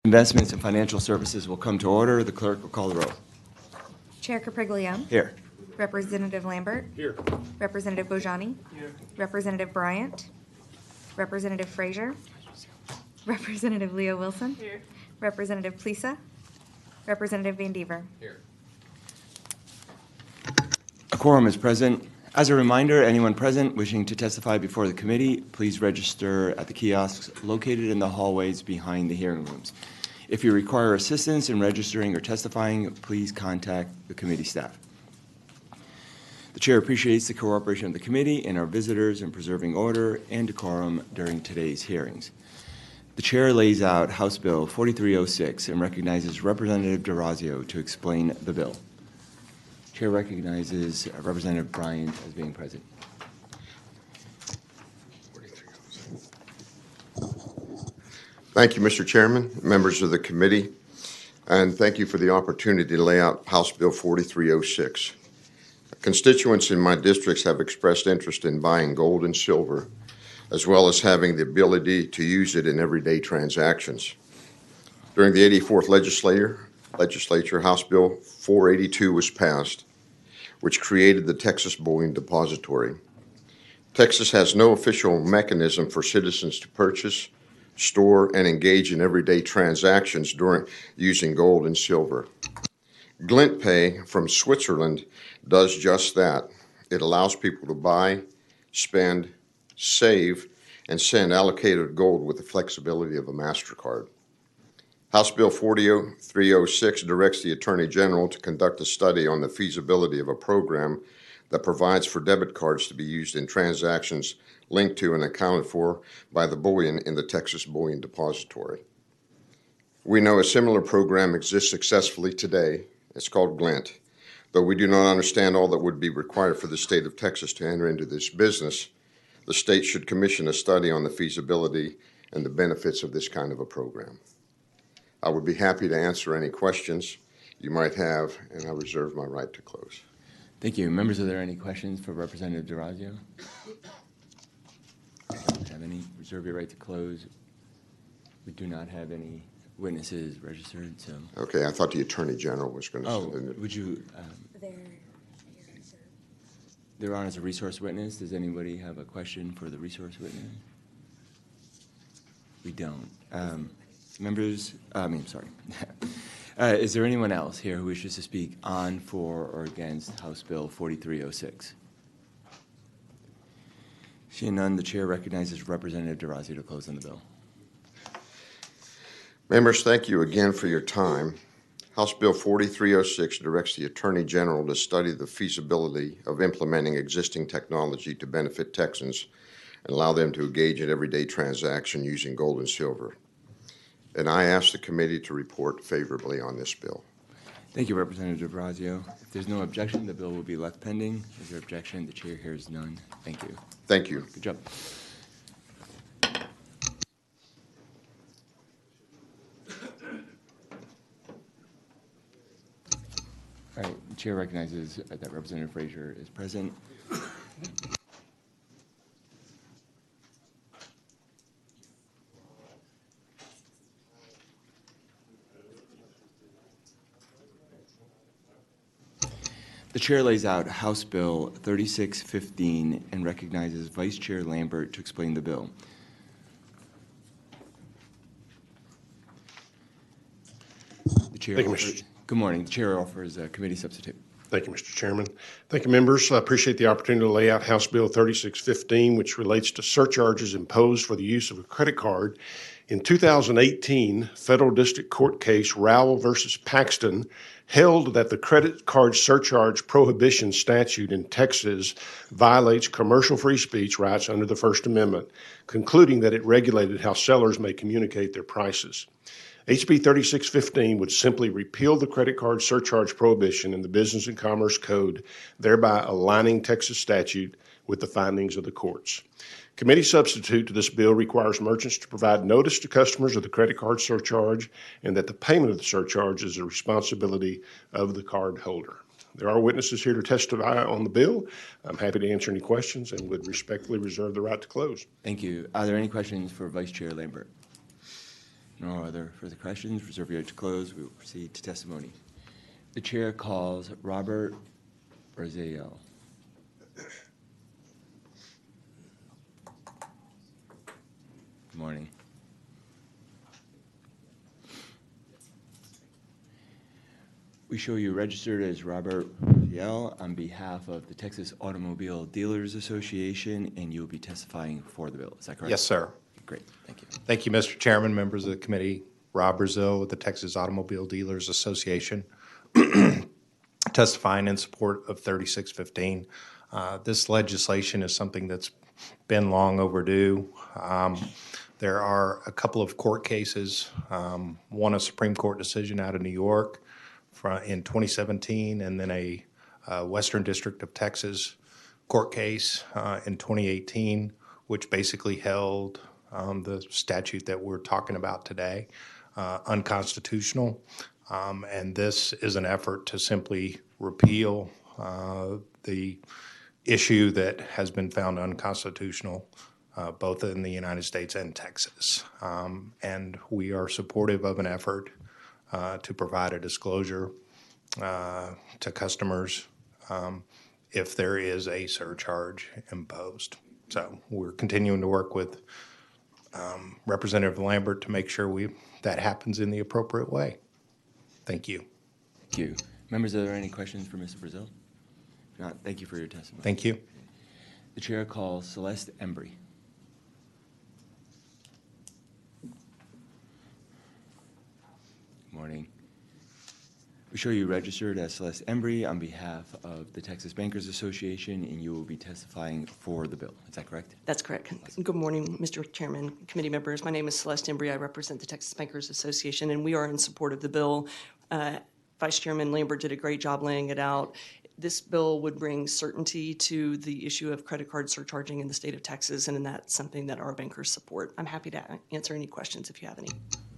Investments and Financial Services will come to order. The clerk will call the roll. Chair Capriglione. Here. Representative Lambert. Here. Representative Bojani. Here. Representative Bryant. Representative Frazier. Representative Leo Wilson. Here. Representative Plisa. Representative Van Dever. Here. A quorum is present. As a reminder, anyone present wishing to testify before the committee, please register at the kiosks located in the hallways behind the hearing rooms. If you require assistance in registering or testifying, please contact the committee staff. The chair appreciates the cooperation of the committee and our visitors in preserving order and decorum during today's hearings. The chair lays out House Bill 4306 and recognizes Representative DeRazio to explain the bill. Chair recognizes Representative Bryant as being present. Thank you, Mr. Chairman, members of the committee, and thank you for the opportunity to lay out House Bill 4306. Constituents in my districts have expressed interest in buying gold and silver, as well as having the ability to use it in everyday transactions. During the 84th legislature, House Bill 482 was passed, which created the Texas Bullion Depository. Texas has no official mechanism for citizens to purchase, store, and engage in everyday transactions during using gold and silver. Glint Pay from Switzerland does just that. It allows people to buy, spend, save, and send allocated gold with the flexibility of a MasterCard. House Bill 4306 directs the Attorney General to conduct a study on the feasibility of a program that provides for debit cards to be used in transactions linked to and accounted for by the bullion in the Texas Bullion Depository. We know a similar program exists successfully today. It's called Glint. Though we do not understand all that would be required for the state of Texas to enter into this business, the state should commission a study on the feasibility and the benefits of this kind of a program. I would be happy to answer any questions you might have, and I reserve my right to close. Thank you. Members, are there any questions for Representative DeRazio? Don't have any. Reserve your right to close. We do not have any witnesses registered, so. Okay, I thought the Attorney General was going to send in. Would you? They're on as a resource witness. Does anybody have a question for the resource witness? We don't. Members, sorry. Is there anyone else here who wishes to speak on, for, or against House Bill 4306? Seeing none, the chair recognizes Representative DeRazio to close on the bill. Members, thank you again for your time. House Bill 4306 directs the Attorney General to study the feasibility of implementing existing technology to benefit Texans and allow them to engage in everyday transaction using gold and silver. And I ask the committee to report favorably on this bill. Thank you, Representative DeRazio. If there's no objection, the bill will be left pending. Is there objection? The chair hears none. Thank you. Thank you. Good job. All right, the chair recognizes that Representative Frazier is present. The chair lays out House Bill 3615 and recognizes Vice Chair Lambert to explain the bill. The chair Thank you, Mr. Good morning. The chair offers a committee substitute. Thank you, Mr. Chairman. Thank you, members. I appreciate the opportunity to lay out House Bill 3615, which relates to surcharges imposed for the use of a credit card. In 2018, federal district court case Rowell versus Paxton held that the credit card surcharge prohibition statute in Texas violates commercial free speech rights under the First Amendment, concluding that it regulated how sellers may communicate their prices. HB 3615 would simply repeal the credit card surcharge prohibition in the Business and Commerce Code, thereby aligning Texas statute with the findings of the courts. Committee substitute to this bill requires merchants to provide notice to customers of the credit card surcharge and that the payment of the surcharge is the responsibility of the card holder. There are witnesses here to testify on the bill. I'm happy to answer any questions and would respectfully reserve the right to close. Thank you. Are there any questions for Vice Chair Lambert? No other further questions. Reserve your right to close. We will proceed to testimony. The chair calls Robert Brazil. Good morning. We show you registered as Robert Brazil on behalf of the Texas Automobile Dealers Association, and you will be testifying for the bill. Is that correct? Yes, sir. Great. Thank you. Thank you, Mr. Chairman, members of the committee. Rob Brazil with the Texas Automobile Dealers Association, testifying in support of 3615. This legislation is something that's been long overdue. There are a couple of court cases, one a Supreme Court decision out of New York in 2017, and then a Western District of Texas court case in 2018, which basically held the statute that we're talking about today unconstitutional. And this is an effort to simply repeal the issue that has been found unconstitutional both in the United States and Texas. And we are supportive of an effort to provide a disclosure to customers if there is a surcharge imposed. So we're continuing to work with Representative Lambert to make sure that happens in the appropriate way. Thank you. Thank you. Members, are there any questions for Mr. Brazil? If not, thank you for your testimony. Thank you. The chair calls Celeste Embry. Good morning. We show you registered as Celeste Embry on behalf of the Texas Bankers Association, and you will be testifying for the bill. Is that correct? That's correct. Good morning, Mr. Chairman, committee members. My name is Celeste Embry. I represent the Texas Bankers Association, and we are in support of the bill. Vice Chairman Lambert did a great job laying it out. This bill would bring certainty to the issue of credit card surcharging in the state of Texas, and that's something that our bankers support. I'm happy to answer any questions if you have any.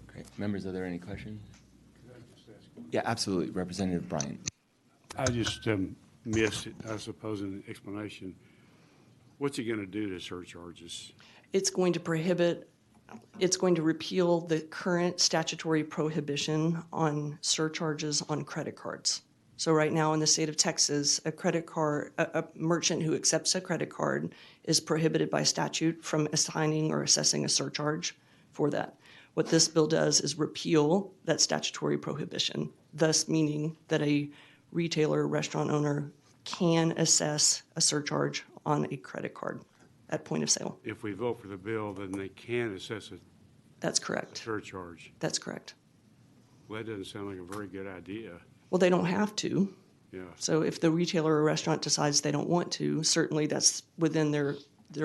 Great. Members, are there any questions? Yeah, absolutely. Representative Bryant. I just missed it, I suppose, in the explanation. What's he going to do to surcharges? It's going to repeal the current statutory prohibition on surcharges on credit cards. So right now in the state of Texas, a merchant who accepts a credit card is prohibited by statute from assigning or assessing a surcharge for that. What this bill does is repeal that statutory prohibition, thus meaning that a retailer or restaurant owner can assess a surcharge on a credit card at point of sale. If we vote for the bill, then they can assess a That's correct. surcharge. That's correct. Well, that doesn't sound like a very good idea. Well, they don't have to. Yeah. So if the retailer or restaurant decides they don't want to, certainly that's within their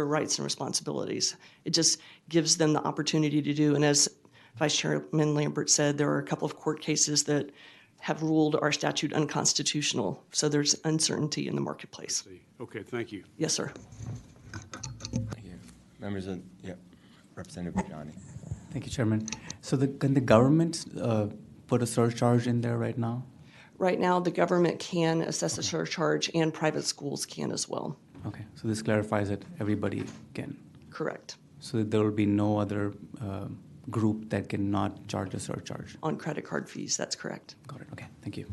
rights and responsibilities. It just gives them the opportunity to do. And as Vice Chairman Lambert said, there are a couple of court cases that have ruled our statute unconstitutional. So there's uncertainty in the marketplace. See. Okay, thank you. Yes, sir. Thank you. Members of, Representative Johnny. Thank you, Chairman. So can the government put a surcharge in there right now? Right now, the government can assess a surcharge and private schools can as well. Okay, so this clarifies that everybody can. Correct. So that there will be no other group that cannot charge a surcharge. On credit card fees, that's correct. Got it. Okay, thank you.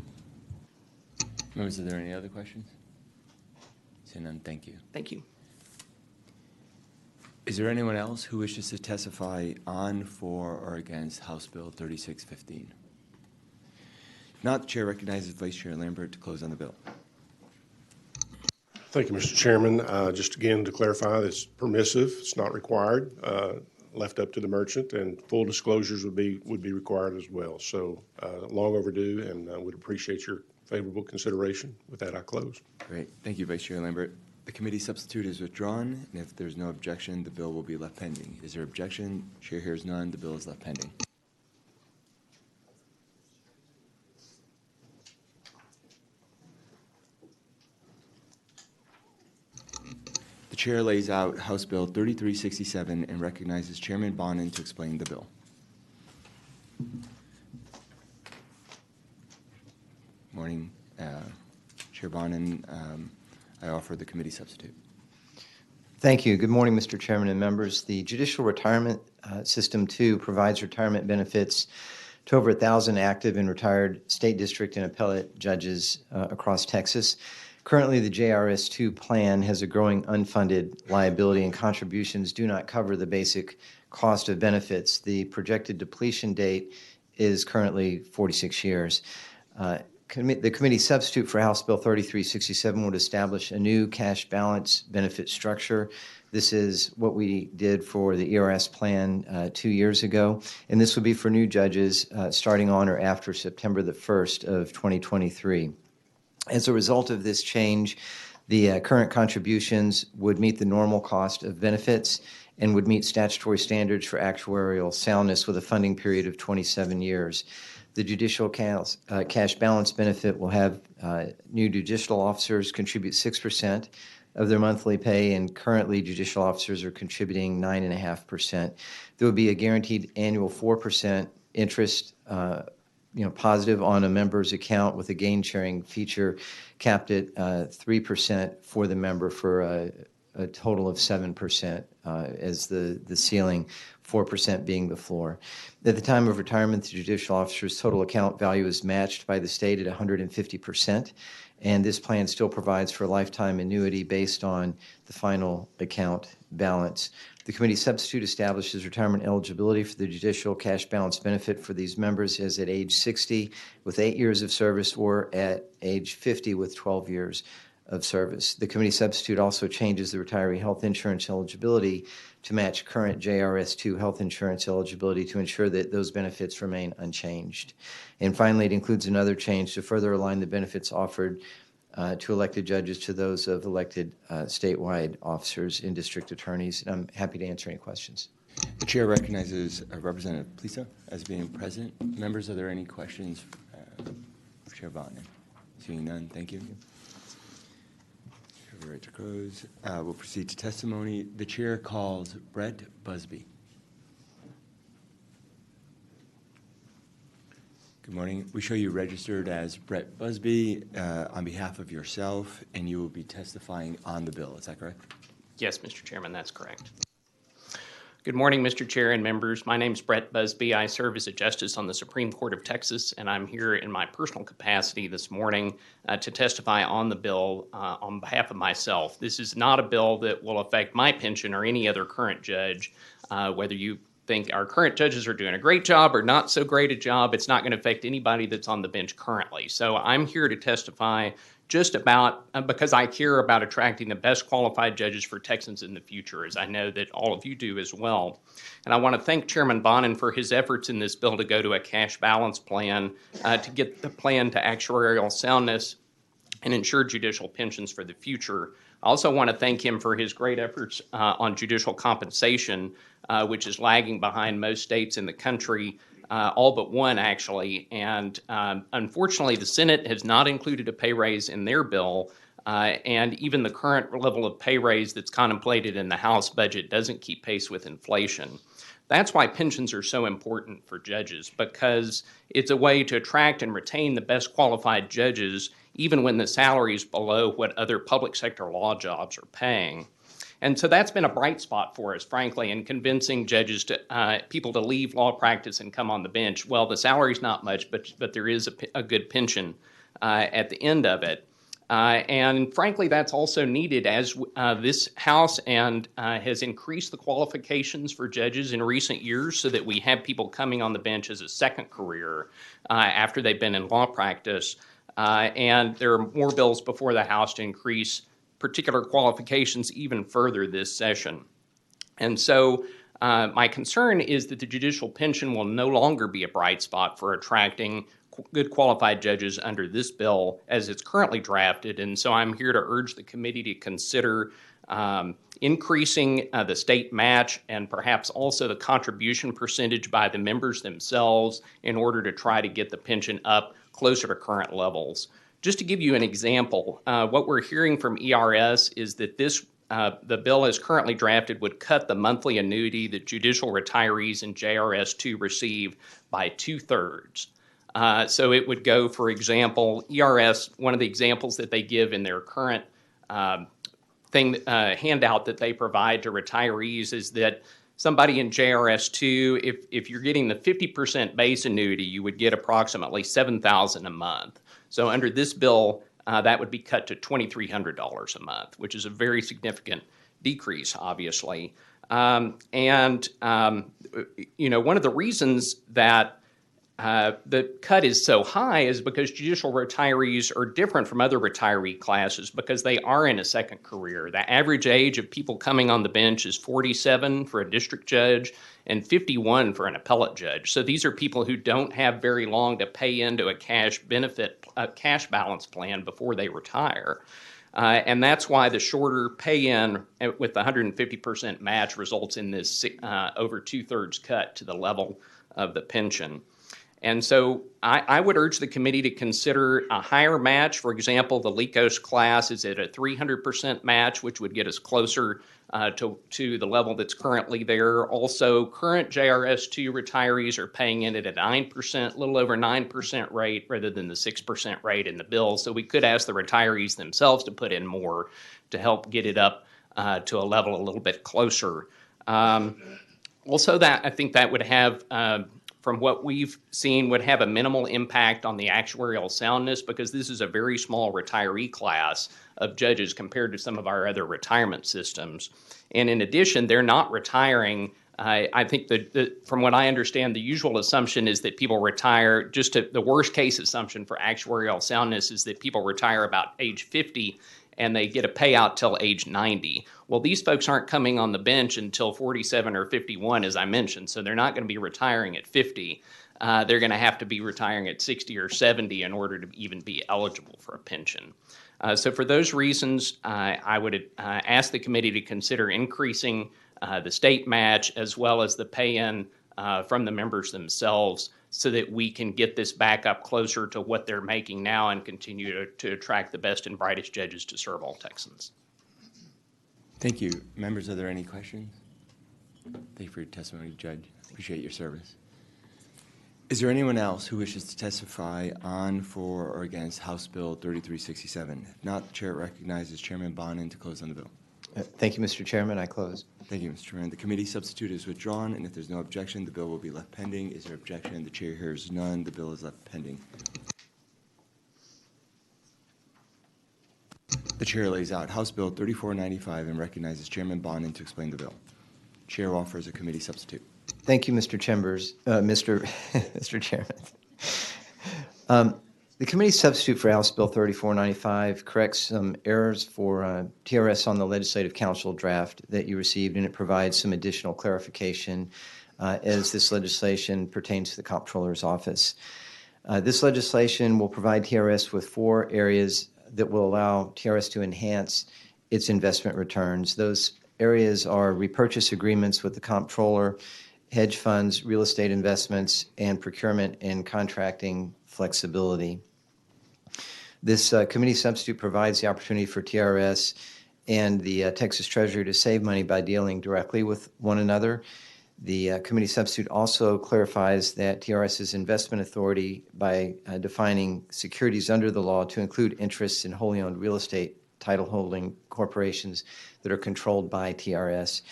Members, are there any other questions? Seeing none, thank you. Thank you. Is there anyone else who wishes to testify on, for, or against House Bill 3615? If not, the chair recognizes Vice Chair Lambert to close on the bill. Thank you, Mr. Chairman. Just again to clarify, it's permissive, it's not required, left up to the merchant, and full disclosures would be required as well. So long overdue, and would appreciate your favorable consideration. With that, I close. Great. Thank you, Vice Chair Lambert. The committee substitute is withdrawn, and if there's no objection, the bill will be left pending. Is there objection? Chair hears none. The bill is left pending. The chair lays out House Bill 3367 and recognizes Chairman Bonin to explain the bill. Morning, Chair Bonin. I offer the committee substitute. Thank you. Good morning, Mr. Chairman and members. The Judicial Retirement System 2 provides retirement benefits to over 1,000 active and retired state district and appellate judges across Texas. Currently, the JRS2 plan has a growing unfunded liability, and contributions do not cover the basic cost of benefits. The projected depletion date is currently 46 years. The committee substitute for House Bill 3367 would establish a new cash balance benefit structure. This is what we did for the ERS plan 2 years ago, and this would be for new judges starting on or after September the 1st of 2023. As a result of this change, the current contributions would meet the normal cost of benefits and would meet statutory standards for actuarial soundness with a funding period of 27 years. The judicial cash balance benefit will have new judicial officers contribute 6% of their monthly pay, and currently judicial officers are contributing 9.5%. There will be a guaranteed annual 4% interest positive on a member's account with a gain sharing feature capped at 3% for the member for a total of 7% as the ceiling, 4% being the floor. At the time of retirement, the judicial officer's total account value is matched by the state at 150%, and this plan still provides for a lifetime annuity based on the final account balance. The committee substitute establishes retirement eligibility for the judicial cash balance benefit for these members as at age 60 with 8 years of service or at age 50 with 12 years of service. The committee substitute also changes the retiree health insurance eligibility to match current JRS2 health insurance eligibility to ensure that those benefits remain unchanged. And finally, it includes another change to further align the benefits offered to elected judges to those of elected statewide officers and district attorneys. And I'm happy to answer any questions. The chair recognizes Representative Plisa as being present. Members, are there any questions for Chair Vaughn? Seeing none, thank you. Right to close. We'll proceed to testimony. The chair calls Brett Busby. Good morning. We show you registered as Brett Busby on behalf of yourself, and you will be testifying on the bill. Is that correct? Yes, Mr. Chairman, that's correct. Good morning, Mr. Chair and members. My name is Brett Busby. I serve as a justice on the Supreme Court of Texas, and I'm here in my personal capacity this morning to testify on the bill on behalf of myself. This is not a bill that will affect my pension or any other current judge. Whether you think our current judges are doing a great job or not so great a job, it's not going to affect anybody that's on the bench currently. So I'm here to testify just about because I care about attracting the best qualified judges for Texans in the future, as I know that all of you do as well. And I want to thank Chairman Bonin for his efforts in this bill to go to a cash balance plan to get the plan to actuarial soundness and ensure judicial pensions for the future. I also want to thank him for his great efforts on judicial compensation, which is lagging behind most states in the country. All but one, actually. And unfortunately, the Senate has not included a pay raise in their bill, and even the current level of pay raise that's contemplated in the House budget doesn't keep pace with inflation. That's why pensions are so important for judges, because it's a way to attract and retain the best qualified judges, even when the salary is below what other public sector law jobs are paying. And so that's been a bright spot for us, frankly, in convincing judges to people to leave law practice and come on the bench. Well, the salary's not much, but there is a good pension at the end of it. And frankly, that's also needed as this House has increased the qualifications for judges in recent years so that we have people coming on the bench as a second career after they've been in law practice. And there are more bills before the House to increase particular qualifications even further this session. And so my concern is that the judicial pension will no longer be a bright spot for attracting good qualified judges under this bill as it's currently drafted. And so I'm here to urge the committee to consider increasing the state match and perhaps also the contribution percentage by the members themselves in order to try to get the pension up closer to current levels. Just to give you an example, what we're hearing from ERS is that the bill as currently drafted would cut the monthly annuity that judicial retirees in JRS2 receive by 2/3. So it would go, for example, ERS, one of the examples that they give in their current handout that they provide to retirees is that somebody in JRS 2, if you're getting the 50% base annuity, you would get approximately $7,000 a month. So under this bill, that would be cut to $2,300 a month, which is a very significant decrease, obviously. One of the reasons that the cut is so high is because judicial retirees are different from other retiree classes because they are in a second career. The average age of people coming on the bench is 47 for a district judge and 51 for an appellate judge. So these are people who don't have very long to pay into a cash balance plan before they retire. And that's why the shorter pay-in with the 150% match results in this over two-thirds cut to the level of the pension. And so I would urge the committee to consider a higher match. For example, the LECOS class is at a 300% match, which would get us closer to the level that's currently there. Also, current JRS 2 retirees are paying in at a 9%, a little over 9% rate rather than the 6% rate in the bill. So we could ask the retirees themselves to put in more to help get it up to a level a little bit closer. Also, I think that would have from what we've seen, would have a minimal impact on the actuarial soundness because this is a very small retiree class of judges compared to some of our other retirement systems. And in addition, they're not retiring. I think that from what I understand, the usual assumption is that people retire, the worst case assumption for actuarial soundness is that people retire about age 50 and they get a payout till age 90. Well, these folks aren't coming on the bench until 47 or 51, as I mentioned, so they're not going to be retiring at 50. They're going to have to be retiring at 60 or 70 in order to even be eligible for a pension. So for those reasons, I would ask the committee to consider increasing the state match as well as the pay-in from the members themselves so that we can get this back up closer to what they're making now and continue to attract the best and brightest judges to serve all Texans. Thank you. Members, are there any questions? Thank you for your testimony, Judge. Appreciate your service. Is there anyone else who wishes to testify on, for, or against House Bill 3367? If not, the chair recognizes Chairman Bonin to close on the bill. Thank you, Mr. Chairman. I close. Thank you, Mr. Chairman. The committee substitute is withdrawn, and if there's no objection, the bill will be left pending. Is there objection? The chair hears none. The bill is left pending. The chair lays out House Bill 3495 and recognizes Chairman Bonin to explain the bill. Chair offers a committee substitute. Thank you, Mr. Chambers, Mr. Chairman. The committee substitute for House Bill 3495 corrects some errors for TRS on the Legislative Council draft that you received, and it provides some additional clarification as this legislation pertains to the Comptroller's Office. This legislation will provide TRS with 4 areas that will allow TRS to enhance its investment returns. Those areas are repurchase agreements with the Comptroller, hedge funds, real estate investments, and procurement and contracting flexibility. This committee substitute provides the opportunity for TRS and the Texas Treasury to save money by dealing directly with one another. The committee substitute also clarifies that TRS's investment authority by defining securities under the law to include interests in wholly owned real estate title holding corporations that are controlled by TRS.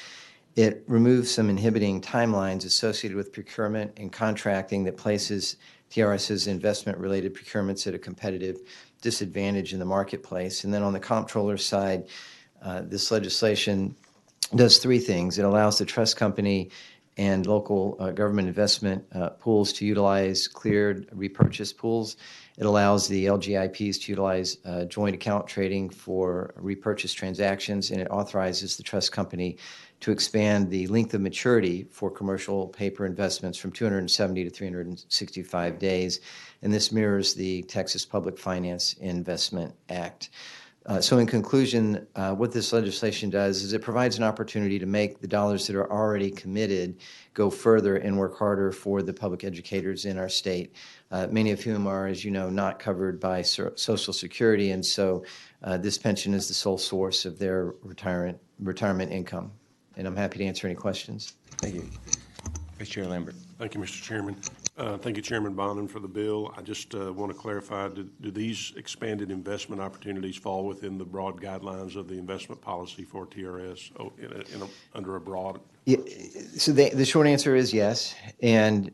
It removes some inhibiting timelines associated with procurement and contracting that places TRS's investment-related procurements at a competitive disadvantage in the marketplace. And then on the comptroller's side, this legislation does 3 things. It allows the trust company and local government investment pools to utilize cleared repurchase pools. It allows the LGIPs to utilize joint account trading for repurchase transactions, and it authorizes the trust company to expand the length of maturity for commercial paper investments from 270 to 365 days. And this mirrors the Texas Public Finance Investment Act. So in conclusion, what this legislation does is it provides an opportunity to make the dollars that are already committed go further and work harder for the public educators in our state, many of whom are, as you know, not covered by Social Security, and so this pension is the sole source of their retirement income. And I'm happy to answer any questions. Thank you. Vice Chair Lambert. Thank you, Mr. Chairman. Thank you, Chairman Bonin, for the bill. I just want to clarify, do these expanded investment opportunities fall within the broad guidelines of the investment policy for TRS under a broad? Yeah, so the short answer is yes. And,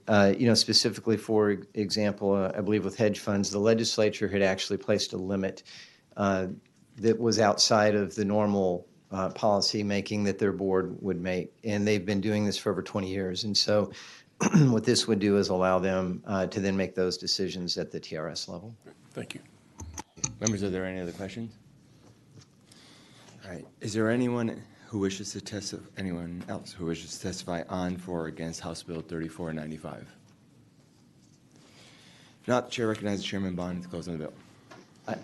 specifically, for example, I believe with hedge funds, the legislature had actually placed a limit that was outside of the normal policy making that their board would make. And they've been doing this for over 20 years. And so what this would do is allow them to then make those decisions at the TRS level. Thank you. Members, are there any other questions? All right. Is there anyone else who wishes to testify on, for, or against House Bill 3495? If not, the chair recognizes Chairman Bonin to close on the bill.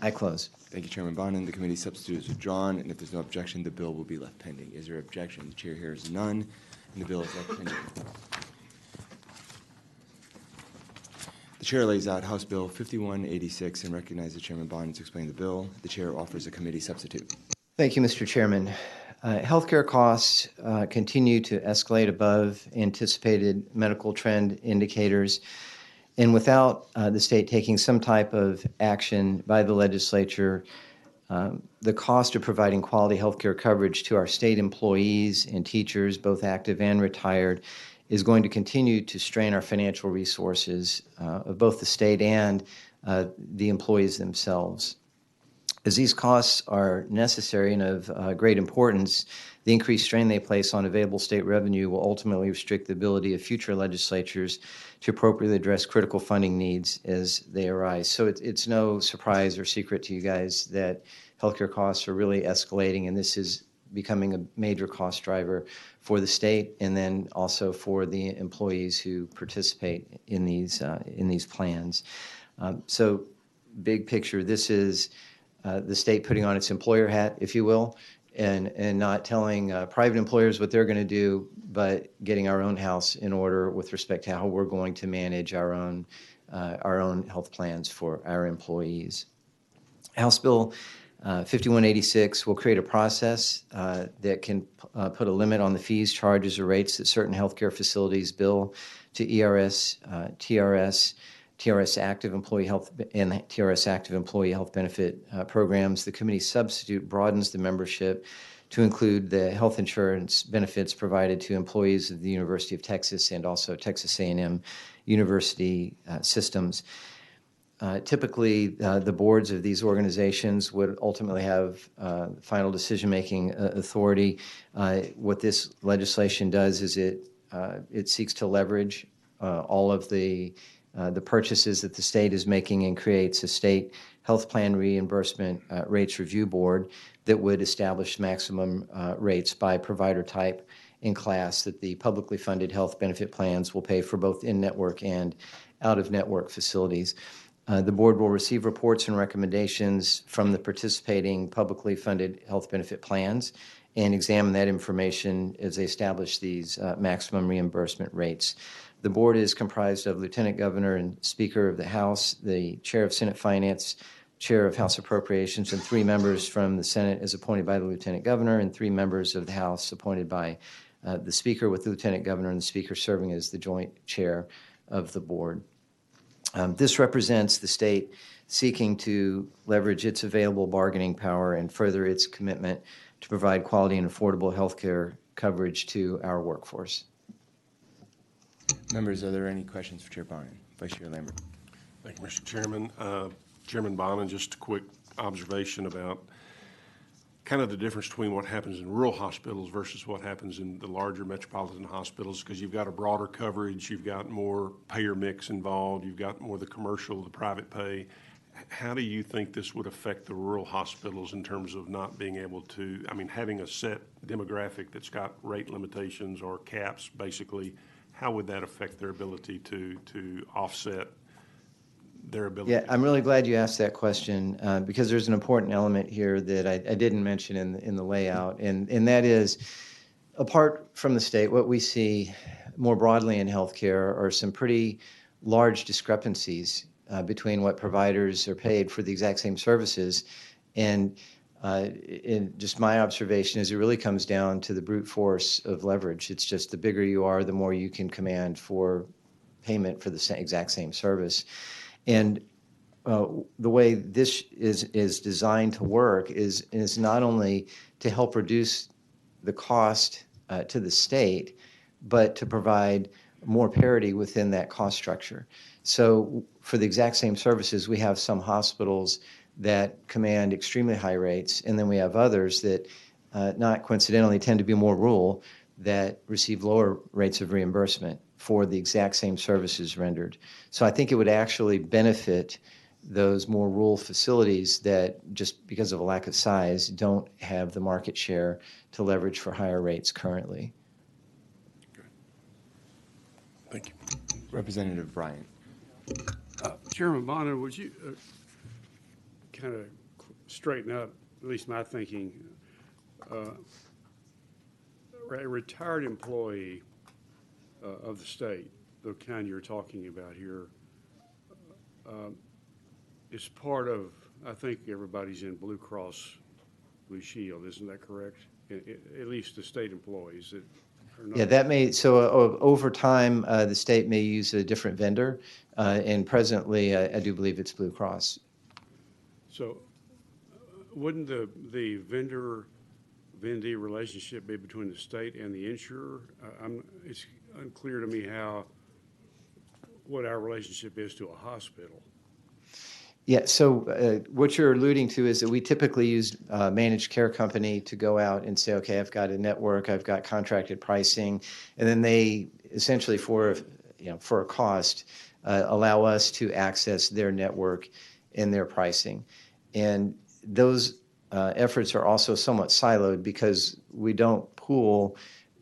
I close. Thank you, Chairman Bonin. The committee substitute is withdrawn, and if there's no objection, the bill will be left pending. Is there objection? The chair hears none, and the bill is left pending. The chair lays out House Bill 5186 and recognizes Chairman Bonin to explain the bill. The chair offers a committee substitute. Thank you, Mr. Chairman. Healthcare costs continue to escalate above anticipated medical trend indicators. And without the state taking some type of action by the legislature, the cost of providing quality healthcare coverage to our state employees and teachers, both active and retired, is going to continue to strain our financial resources of both the state and the employees themselves. As these costs are necessary and of great importance, the increased strain they place on available state revenue will ultimately restrict the ability of future legislatures to appropriately address critical funding needs as they arise. So it's no surprise or secret to you guys that healthcare costs are really escalating, and this is becoming a major cost driver for the state and then also for the employees who participate in these plans. So big picture, this is the state putting on its employer hat, if you will, and not telling private employers what they're going to do, but getting our own house in order with respect to how we're going to manage our own health plans for our employees. House Bill 5186 will create a process that can put a limit on the fees, charges, or rates that certain healthcare facilities bill to ERS, TRS Active Employee Health and TRS Active Employee Health Benefit programs. The committee substitute broadens the membership to include the health insurance benefits provided to employees of the University of Texas and also Texas A&M University systems. Typically, the boards of these organizations would ultimately have final decision-making authority. What this legislation does is it seeks to leverage all of the purchases that the state is making and creates a state health plan reimbursement rates review board that would establish maximum rates by provider type and class that the publicly funded health benefit plans will pay for both in-network and out-of-network facilities. The board will receive reports and recommendations from the participating publicly funded health benefit plans and examine that information as they establish these maximum reimbursement rates. The board is comprised of Lieutenant Governor and Speaker of the House, the Chair of Senate Finance, Chair of House Appropriations, and 3 members from the Senate as appointed by the Lieutenant Governor, and 3 members of the House appointed by the Speaker, with the Lieutenant Governor and the Speaker serving as the joint chair of the board. This represents the state seeking to leverage its available bargaining power and further its commitment to provide quality and affordable health care coverage to our workforce. Members, are there any questions for Chair Bonin? Vice Chair Lambert. Thank you, Mr. Chairman. Chairman Bonin, just a quick observation about kind of the difference between what happens in rural hospitals versus what happens in the larger metropolitan hospitals, because you've got a broader coverage, you've got more payer mix involved, you've got more the commercial, the private pay. How do you think this would affect the rural hospitals in terms of not being able to, having a set demographic that's got rate limitations or caps, basically, how would that affect their ability to offset their ability? Yeah, I'm really glad you asked that question because there's an important element here that I didn't mention in the layout, and that is, apart from the state, what we see more broadly in healthcare are some pretty large discrepancies between what providers are paid for the exact same services. And in just my observation is it really comes down to the brute force of leverage. It's just the bigger you are, the more you can command for payment for the exact same service. And the way this is designed to work is not only to help reduce the cost to the state, but to provide more parity within that cost structure. So for the exact same services, we have some hospitals that command extremely high rates, and then we have others that, not coincidentally, tend to be more rural, that receive lower rates of reimbursement for the exact same services rendered. So I think it would actually benefit those more rural facilities that, just because of a lack of size, don't have the market share to leverage for higher rates currently. Thank you. Representative Bryant. Chairman Bonner, would you kind of straighten up, at least my thinking, a retired employee of the state, the kind you're talking about here, is part of, I think everybody's in Blue Cross Blue Shield, isn't that correct? At least the state employees that are not. Yeah, that may, so over time, the state may use a different vendor, and presently, I do believe it's Blue Cross. So wouldn't the vendor-vendee relationship be between the state and the insurer? It's unclear to me what our relationship is to a hospital. Yeah, so what you're alluding to is that we typically use a managed care company to go out and say, okay, I've got a network, I've got contracted pricing, and then they essentially for a cost allow us to access their network and their pricing. And those efforts are also somewhat siloed because we don't pool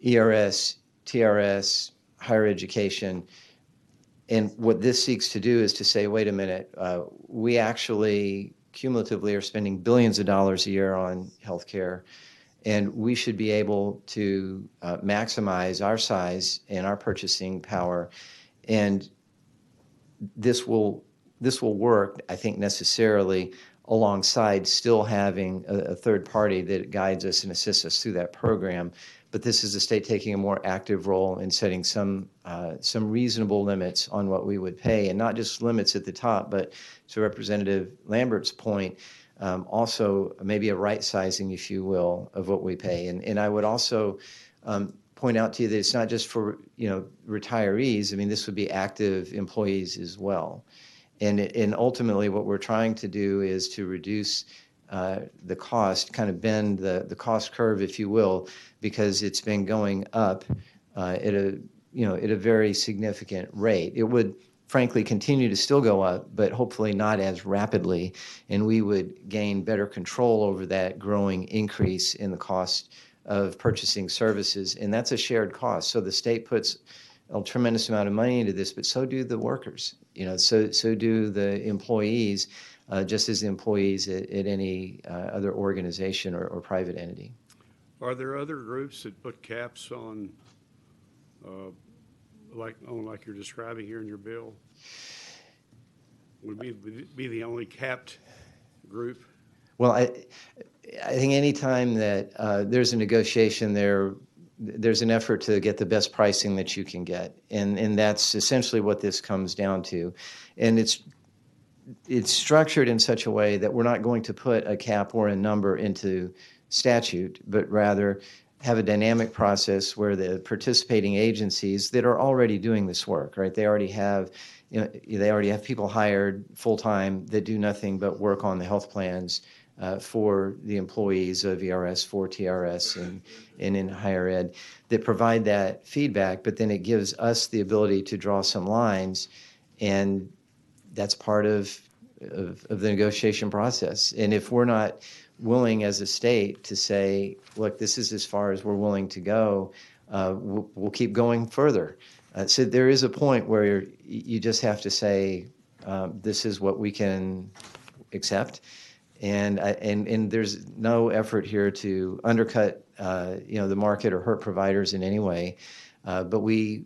ERS, TRS, higher education. And what this seeks to do is to say, wait a minute, we actually cumulatively are spending billions of dollars a year on healthcare, and we should be able to maximize our size and our purchasing power. And this will work, I think, necessarily alongside still having a third party that guides us and assists us through that program. But this is the state taking a more active role in setting some reasonable limits on what we would pay, and not just limits at the top, but to Representative Lambert's point, also maybe a right sizing, if you will, of what we pay. And I would also point out to you that it's not just for retirees. I mean, this would be active employees as well. And ultimately, what we're trying to do is to reduce the cost, kind of bend the cost curve, if you will, because it's been going up at a very significant rate. It would frankly continue to still go up, but hopefully not as rapidly, and we would gain better control over that growing increase in the cost of purchasing services, and that's a shared cost. So the state puts a tremendous amount of money into this, but so do the workers. So do the employees, just as the employees at any other organization or private entity. Are there other groups that put caps on, like you're describing here in your bill? Would we be the only capped group? Well, I think any time that there's a negotiation, there's an effort to get the best pricing that you can get, and that's essentially what this comes down to. And it's structured in such a way that we're not going to put a cap or a number into statute, but rather have a dynamic process where the participating agencies that are already doing this work, right? They already have people hired full-time that do nothing but work on the health plans for the employees of ERS, for TRS, and in higher ed, that provide that feedback, but then it gives us the ability to draw some lines, and that's part of the negotiation process. And if we're not willing as a state to say, look, this is as far as we're willing to go, we'll keep going further. So there is a point where you just have to say, this is what we can accept. And there's no effort here to undercut the market or hurt providers in any way. But we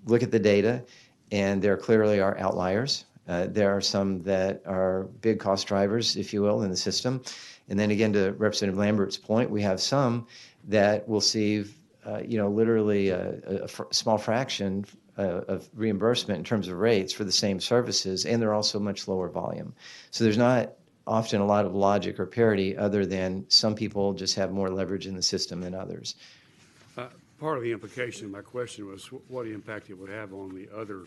look at the data, and there clearly are outliers. There are some that are big cost drivers, if you will, in the system. And then again, to Representative Lambert's point, we have some that will save, literally a small fraction of reimbursement in terms of rates for the same services, and they're also much lower volume. So there's not often a lot of logic or parity other than some people just have more leverage in the system than others. Part of the implication of my question was what impact it would have on the other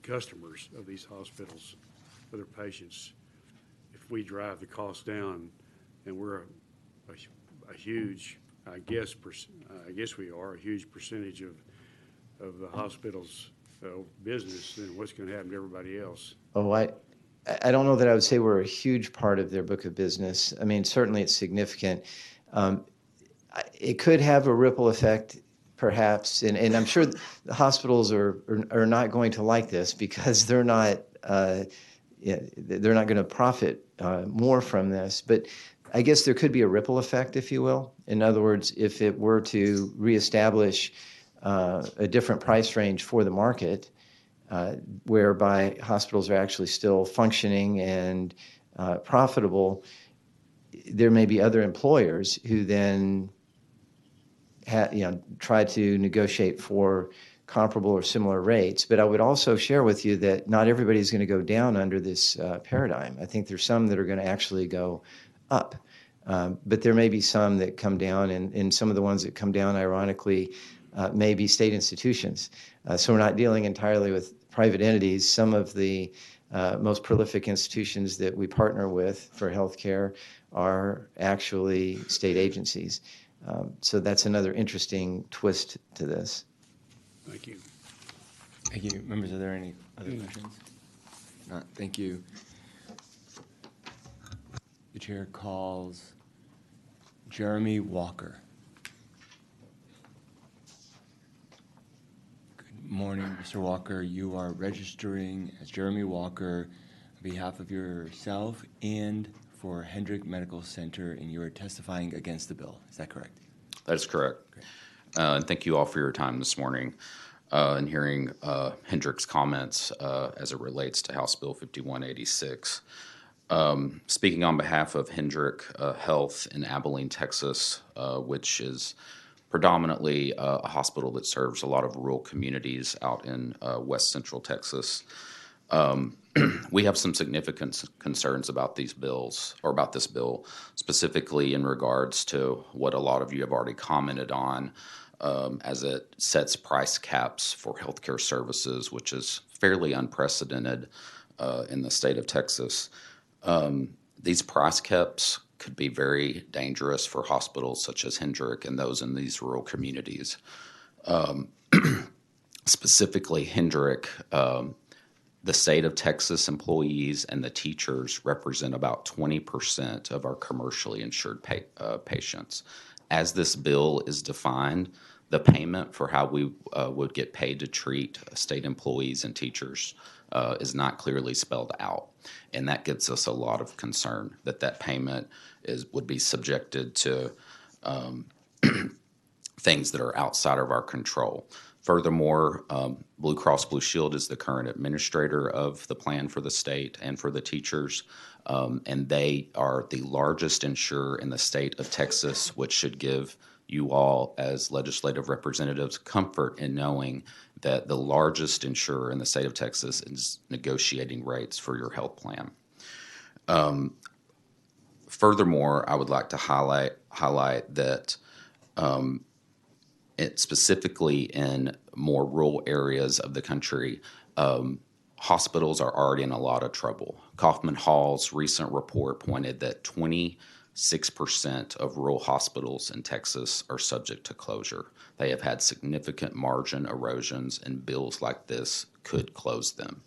customers of these hospitals, other patients, if we drive the cost down, and we're a huge, I guess we are a huge percentage of the hospital's business, then what's going to happen to everybody else? Oh, I don't know that I would say we're a huge part of their book of business. I mean, certainly it's significant. It could have a ripple effect, perhaps, and I'm sure the hospitals are not going to like this because they're not going to profit more from this. But I guess there could be a ripple effect, if you will. In other words, if it were to reestablish a different price range for the market, whereby hospitals are actually still functioning and profitable, there may be other employers who then try to negotiate for comparable or similar rates. But I would also share with you that not everybody's going to go down under this paradigm. I think there's some that are going to actually go up. But there may be some that come down, and some of the ones that come down, ironically, may be state institutions. So we're not dealing entirely with private entities. Some of the most prolific institutions that we partner with for healthcare are actually state agencies. So that's another interesting twist to this. Thank you. Thank you. Members, are there any other questions? Not. Thank you. The chair calls Jeremy Walker. Good morning, Mr. Walker. You are registering as Jeremy Walker on behalf of yourself and for Hendrick Medical Center, and you are testifying against the bill. Is that correct? That is correct. And thank you all for your time this morning and hearing Hendrick's comments as it relates to House Bill 5186. Speaking on behalf of Hendrick Health in Abilene, Texas, which is predominantly a hospital that serves a lot of rural communities out in west central Texas. We have some significant concerns about these bills, or about this bill, specifically in regards to what a lot of you have already commented on, as it sets price caps for healthcare services, which is fairly unprecedented in the state of Texas. These price caps could be very dangerous for hospitals such as Hendrick and those in these rural communities. Specifically, Hendrick, the state of Texas employees and the teachers represent about 20% of our commercially insured patients. As this bill is defined, the payment for how we would get paid to treat state employees and teachers is not clearly spelled out. And that gives us a lot of concern that payment would be subjected to things that are outside of our control. Furthermore, Blue Cross Blue Shield is the current administrator of the plan for the state and for the teachers, and they are the largest insurer in the state of Texas, which should give you all as legislative representatives comfort in knowing that the largest insurer in the state of Texas is negotiating rates for your health plan. Furthermore, I would like to highlight that specifically in more rural areas of the country, hospitals are already in a lot of trouble. Kaufman Hall's recent report pointed that 26% of rural hospitals in Texas are subject to closure. They have had significant margin erosions, and bills like this could close them.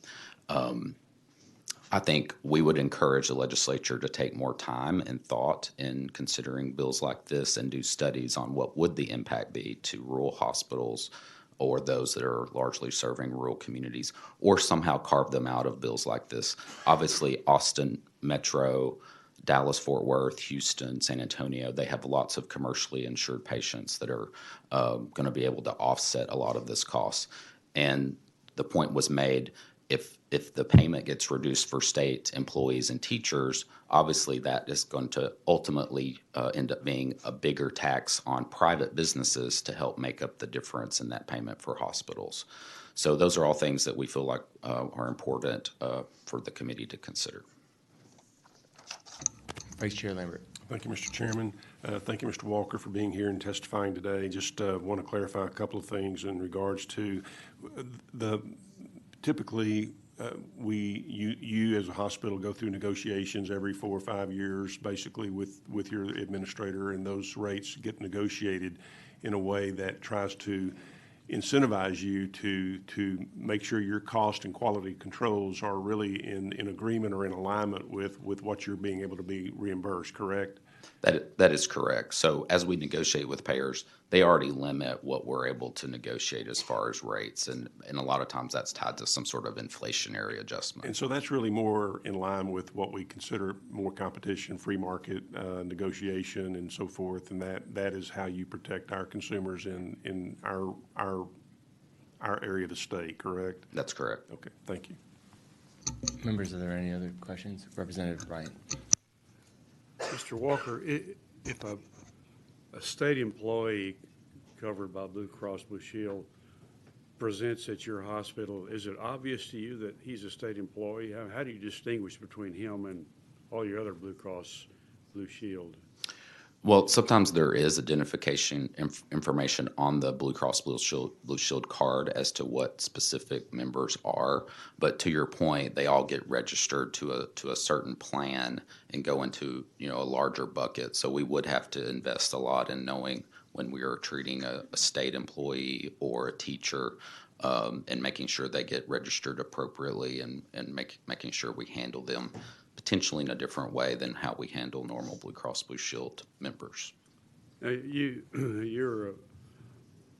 I think we would encourage the legislature to take more time and thought in considering bills like this and do studies on what would the impact be to rural hospitals or those that are largely serving rural communities, or somehow carve them out of bills like this. Obviously, Austin Metro, Dallas-Fort Worth, Houston, San Antonio, they have lots of commercially insured patients that are going to be able to offset a lot of this cost. And the point was made, if the payment gets reduced for state employees and teachers, obviously that is going to ultimately end up being a bigger tax on private businesses to help make up the difference in that payment for hospitals. So those are all things that we feel like are important for the committee to consider. Vice Chair Lambert. Thank you, Mr. Chairman. Thank you, Mr. Walker, for being here and testifying today. Just want to clarify a couple of things in regards to typically you as a hospital go through negotiations every 4 or 5 years, basically with your administrator, and those rates get negotiated in a way that tries to incentivize you to make sure your cost and quality controls are really in agreement or in alignment with what you're being able to be reimbursed, correct? That is correct. So as we negotiate with payers, they already limit what we're able to negotiate as far as rates, and a lot of times that's tied to some sort of inflationary adjustment. And so that's really more in line with what we consider more competition, free market negotiation, and so forth. And that is how you protect our consumers in our area of the state, correct? That's correct. Okay, thank you. Members, are there any other questions? Representative Bryant. Mr. Walker, if a state employee covered by Blue Cross Blue Shield presents at your hospital, is it obvious to you that he's a state employee? How do you distinguish between him and all your other Blue Cross Blue Shield? Well, sometimes there is identification information on the Blue Cross Blue Shield card as to what specific members are. But to your point, they all get registered to a certain plan and go into a larger bucket. So we would have to invest a lot in knowing when we are treating a state employee or a teacher, and making sure they get registered appropriately and making sure we handle them potentially in a different way than how we handle normal Blue Cross Blue Shield members. Now, you're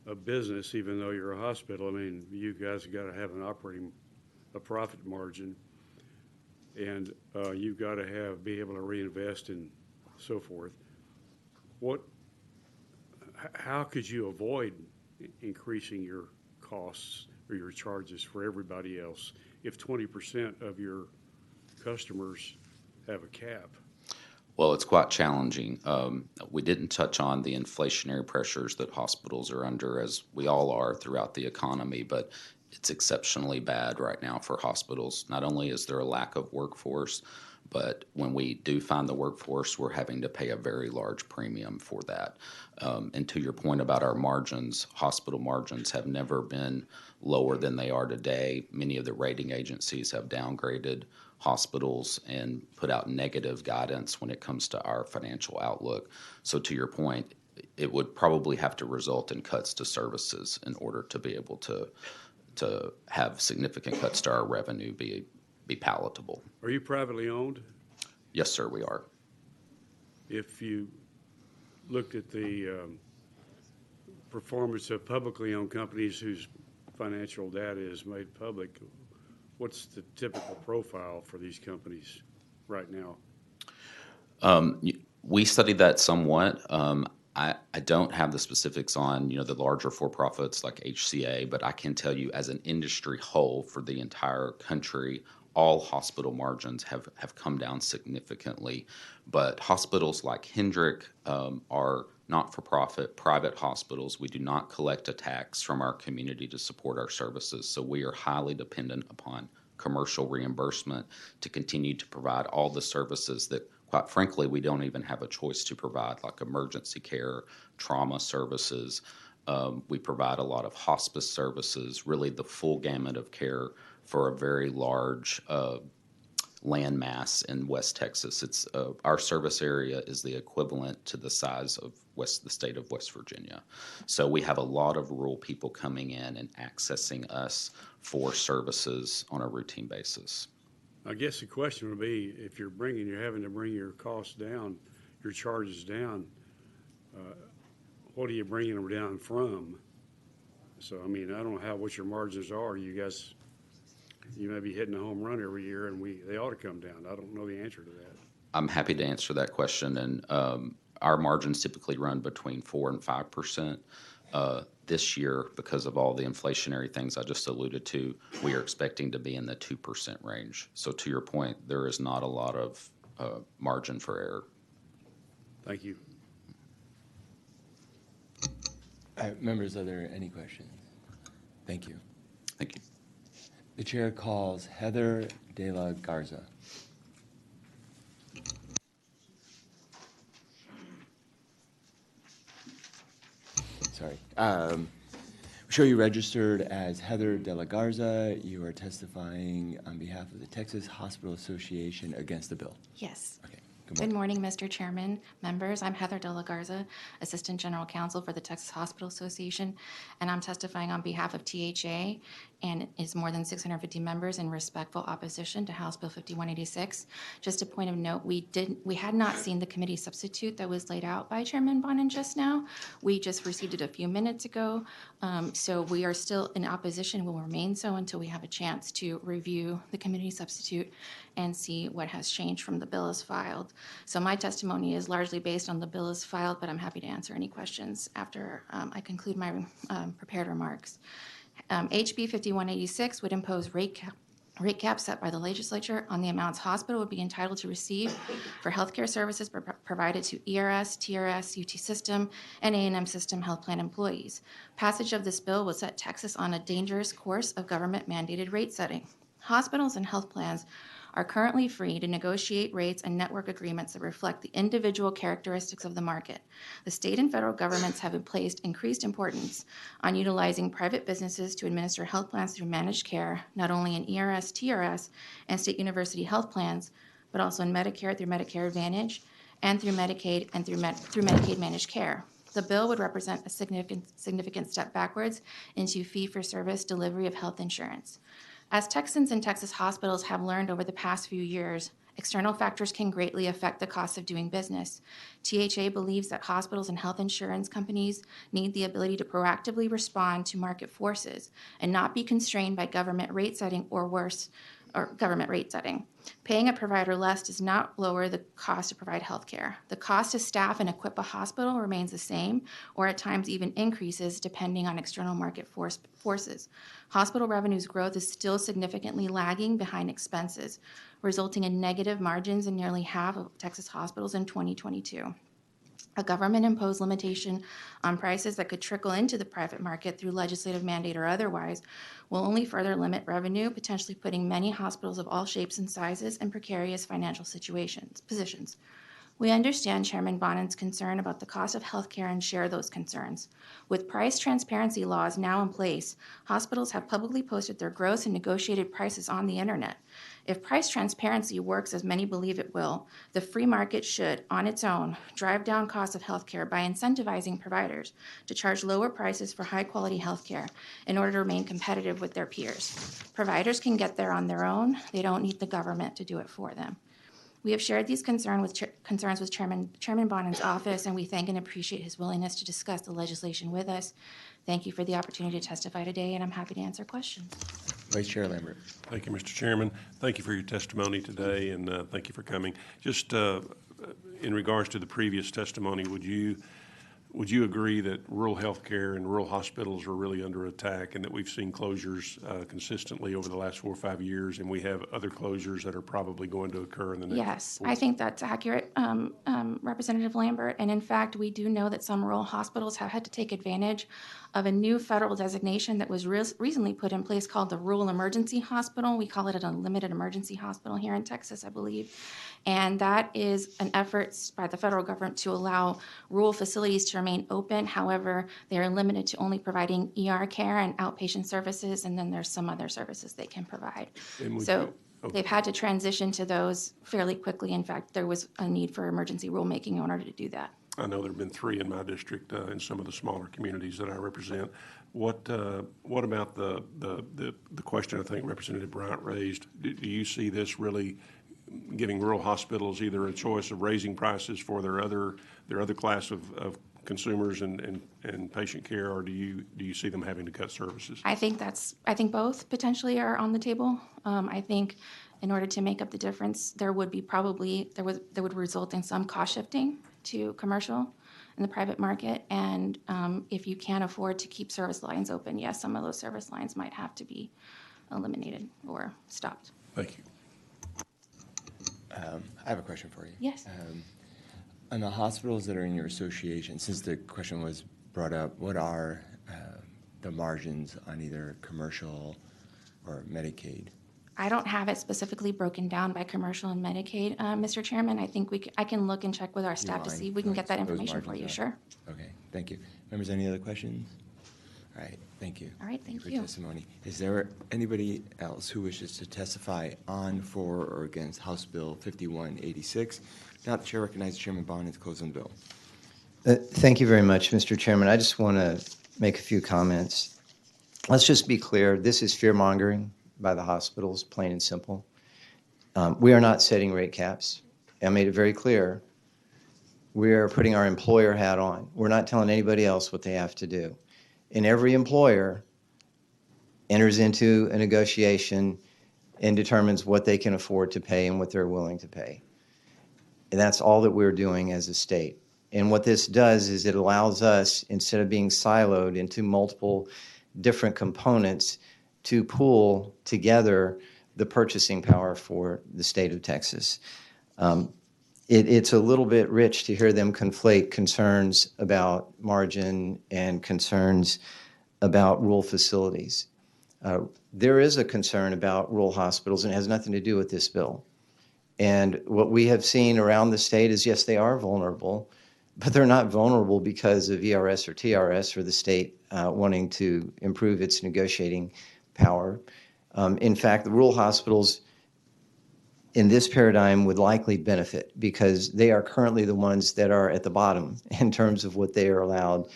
a business, even though you're a hospital. I mean, you guys have got to have a profit margin, and you've got to be able to reinvest and so forth. How could you avoid increasing your costs or your charges for everybody else if 20% of your customers have a cap? Well, it's quite challenging. We didn't touch on the inflationary pressures that hospitals are under, as we all are throughout the economy, but it's exceptionally bad right now for hospitals. Not only is there a lack of workforce, but when we do find the workforce, we're having to pay a very large premium for that. And to your point about our margins, hospital margins have never been lower than they are today. Many of the rating agencies have downgraded hospitals and put out negative guidance when it comes to our financial outlook. So to your point, it would probably have to result in cuts to services in order to be able to have significant cuts to our revenue be palatable. Are you privately owned? Yes, sir, we are. If you looked at the performance of publicly owned companies whose financial data is made public, what's the typical profile for these companies right now? We studied that somewhat. I don't have the specifics on the larger for-profits like HCA, but I can tell you as an industry whole for the entire country, all hospital margins have come down significantly. But hospitals like Hendrick are not-for-profit private hospitals. We do not collect a tax from our community to support our services, so we are highly dependent upon commercial reimbursement to continue to provide all the services that, quite frankly, we don't even have a choice to provide, like emergency care, trauma services. We provide a lot of hospice services, really the full gamut of care for a very large landmass in West Texas. It's our service area is the equivalent to the size of the state of West Virginia. So we have a lot of rural people coming in and accessing us for services on a routine basis. I guess the question would be, if you're having to bring your costs down, your charges down, what are you bringing them down from? So, I mean, I don't know what your margins are. You guys, you may be hitting a home run every year, and they ought to come down. I don't know the answer to that. I'm happy to answer that question. And our margins typically run between 4% and 5%. This year, because of all the inflationary things I just alluded to, we are expecting to be in the 2% range. So to your point, there is not a lot of margin for error. Thank you. Members, are there any questions? Thank you. Thank you. The chair calls Heather De La Garza. Sorry. Show you registered as Heather De La Garza. You are testifying on behalf of the Texas Hospital Association against the bill. Yes. Okay. Good morning, Mr. Chairman, members. I'm Heather De La Garza, Assistant General Counsel for the Texas Hospital Association, and I'm testifying on behalf of THA and its more than 650 members in respectful opposition to House Bill 5186. Just a point of note, we had not seen the committee substitute that was laid out by Chairman Bonin just now. We just received it a few minutes ago, so we are still in opposition. Will remain so until we have a chance to review the committee substitute and see what has changed from the bill as filed. So my testimony is largely based on the bill as filed, but I'm happy to answer any questions after I conclude my prepared remarks. HB 5186 would impose rate caps set by the legislature on the amounts hospital would be entitled to receive for healthcare services provided to ERS, TRS, UT system, and A&M system health plan employees. Passage of this bill would set Texas on a dangerous course of government-mandated rate setting. Hospitals and health plans are currently free to negotiate rates and network agreements that reflect the individual characteristics of the market. The state and federal governments have placed increased importance on utilizing private businesses to administer health plans through managed care, not only in ERS, TRS, and state university health plans, but also in Medicare through Medicare Advantage and through Medicaid and through Medicaid managed care. The bill would represent a significant step backwards into fee-for-service delivery of health insurance. As Texans and Texas hospitals have learned over the past few years, external factors can greatly affect the cost of doing business. THA believes that hospitals and health insurance companies need the ability to proactively respond to market forces and not be constrained by government rate setting or worse, or government rate setting. Paying a provider less does not lower the cost to provide health care. The cost to staff and equip a hospital remains the same, or at times even increases depending on external market forces. Hospital revenues growth is still significantly lagging behind expenses, resulting in negative margins in nearly half of Texas hospitals in 2022. A government-imposed limitation on prices that could trickle into the private market through legislative mandate or otherwise will only further limit revenue, potentially putting many hospitals of all shapes and sizes in precarious financial positions. We understand Chairman Bonin's concern about the cost of health care and share those concerns. With price transparency laws now in place, hospitals have publicly posted their gross and negotiated prices on the internet. If price transparency works as many believe it will, the free market should, on its own, drive down costs of health care by incentivizing providers to charge lower prices for high-quality health care in order to remain competitive with their peers. Providers can get there on their own. They don't need the government to do it for them. We have shared these concerns with Chairman Bonin's office, and we thank and appreciate his willingness to discuss the legislation with us. Thank you for the opportunity to testify today, and I'm happy to answer questions. Vice Chair Lambert. Thank you, Mr. Chairman. Thank you for your testimony today, and thank you for coming. Just in regards to the previous testimony, would you agree that rural health care and rural hospitals are really under attack, and that we've seen closures consistently over the last 4 or 5 years, and we have other closures that are probably going to occur in the next? Yes, I think that's accurate, Representative Lambert. And in fact, we do know that some rural hospitals have had to take advantage of a new federal designation that was recently put in place called the Rural Emergency Hospital. We call it an unlimited emergency hospital here in Texas, I believe. And that is an effort by the federal government to allow rural facilities to remain open. However, they are limited to only providing ER care and outpatient services, and then there's some other services they can provide. They've had to transition to those fairly quickly. In fact, there was a need for emergency rulemaking in order to do that. I know there have been 3 in my district in some of the smaller communities that I represent. What about the question I think Representative Bryant raised? Do you see this really giving rural hospitals either a choice of raising prices for their other class of consumers and patient care, or do you see them having to cut services? I think both potentially are on the table. I think in order to make up the difference, there would result in some cost shifting to commercial. in the private market. And if you can't afford to keep service lines open, yes, some of those service lines might have to be eliminated or stopped. Thank you. I have a question for you. Yes. On the hospitals that are in your association, since the question was brought up, what are the margins on either commercial or Medicaid? I don't have it specifically broken down by commercial and Medicaid, Mr. Chairman. I think I can look and check with our staff to mind see if we can get that those information for you. margins Sure. Okay, thank you. Members, any other questions? All right, thank you. All right, thank For you. testimony. Is there anybody else who wishes to testify on, for, or against House Bill 5186? Now the chair recognizes Chairman Bond to close on the bill. Thank you very much, Mr. Chairman. I just want to make a few comments. Let's just be clear. This is fear-mongering by the hospitals, plain and simple. We are not setting rate caps. I made it very clear. We are putting our employer hat on. We're not telling anybody else what they have to do. And every employer enters into a negotiation and determines what they can afford to pay and what they're willing to pay. And that's all that we're doing as a state. And what this does is it allows us, instead of being siloed into multiple different components, to pool together the purchasing power for the state of Texas. It's a little bit rich to hear them conflate concerns about margin and concerns about rural facilities. There is a concern about rural hospitals, and it has nothing to do with this bill. And what we have seen around the state is, yes, they are vulnerable, but they're not vulnerable because of ERS or TRS or the state wanting to improve its negotiating power. In fact, the rural hospitals in this paradigm would likely benefit because they are currently the ones that are at the bottom in terms of what they are allowed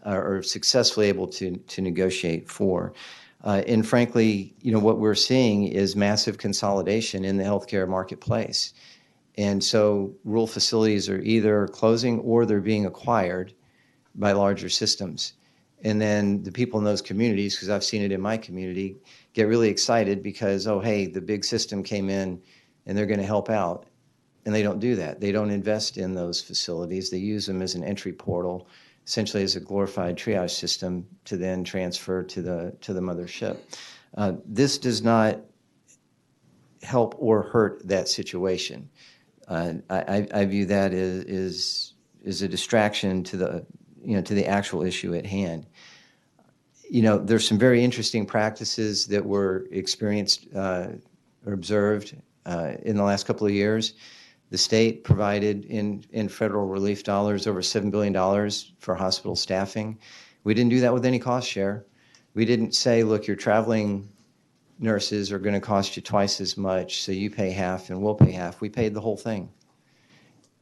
or successfully able to negotiate for. And frankly, what we're seeing is massive consolidation in the healthcare marketplace. And so rural facilities are either closing or they're being acquired by larger systems. And then the people in those communities, because I've seen it in my community, get really excited because, oh, hey, the big system came in and they're going to help out. And they don't do that. They don't invest in those facilities. They use them as an entry portal, essentially as a glorified triage system to then transfer to the mothership. This does not help or hurt that situation. I view that as a distraction to the actual issue at hand. There's some very interesting practices that were experienced or observed in the last couple of years. The state provided in federal relief dollars over $7 billion for hospital staffing. We didn't do that with any cost share. We didn't say, look, your traveling nurses are going to cost you twice as much, so you pay half and we'll pay half. We paid the whole thing.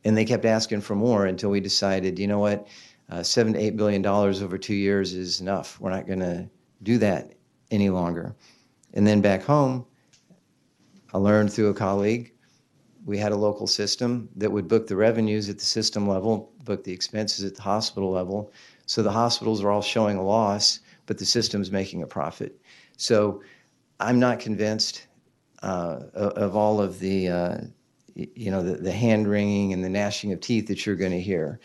And they kept asking for more until we decided, you know what, $7 to $8 billion over 2 years is enough. We're not going to do that any longer. And then back home, I learned through a colleague, we had a local system that would book the revenues at the system level, book the expenses at the hospital level. So the hospitals are all showing a loss, but the system's making a profit. So I'm not convinced of all of the hand-wringing and the gnashing of teeth that you're going to hear.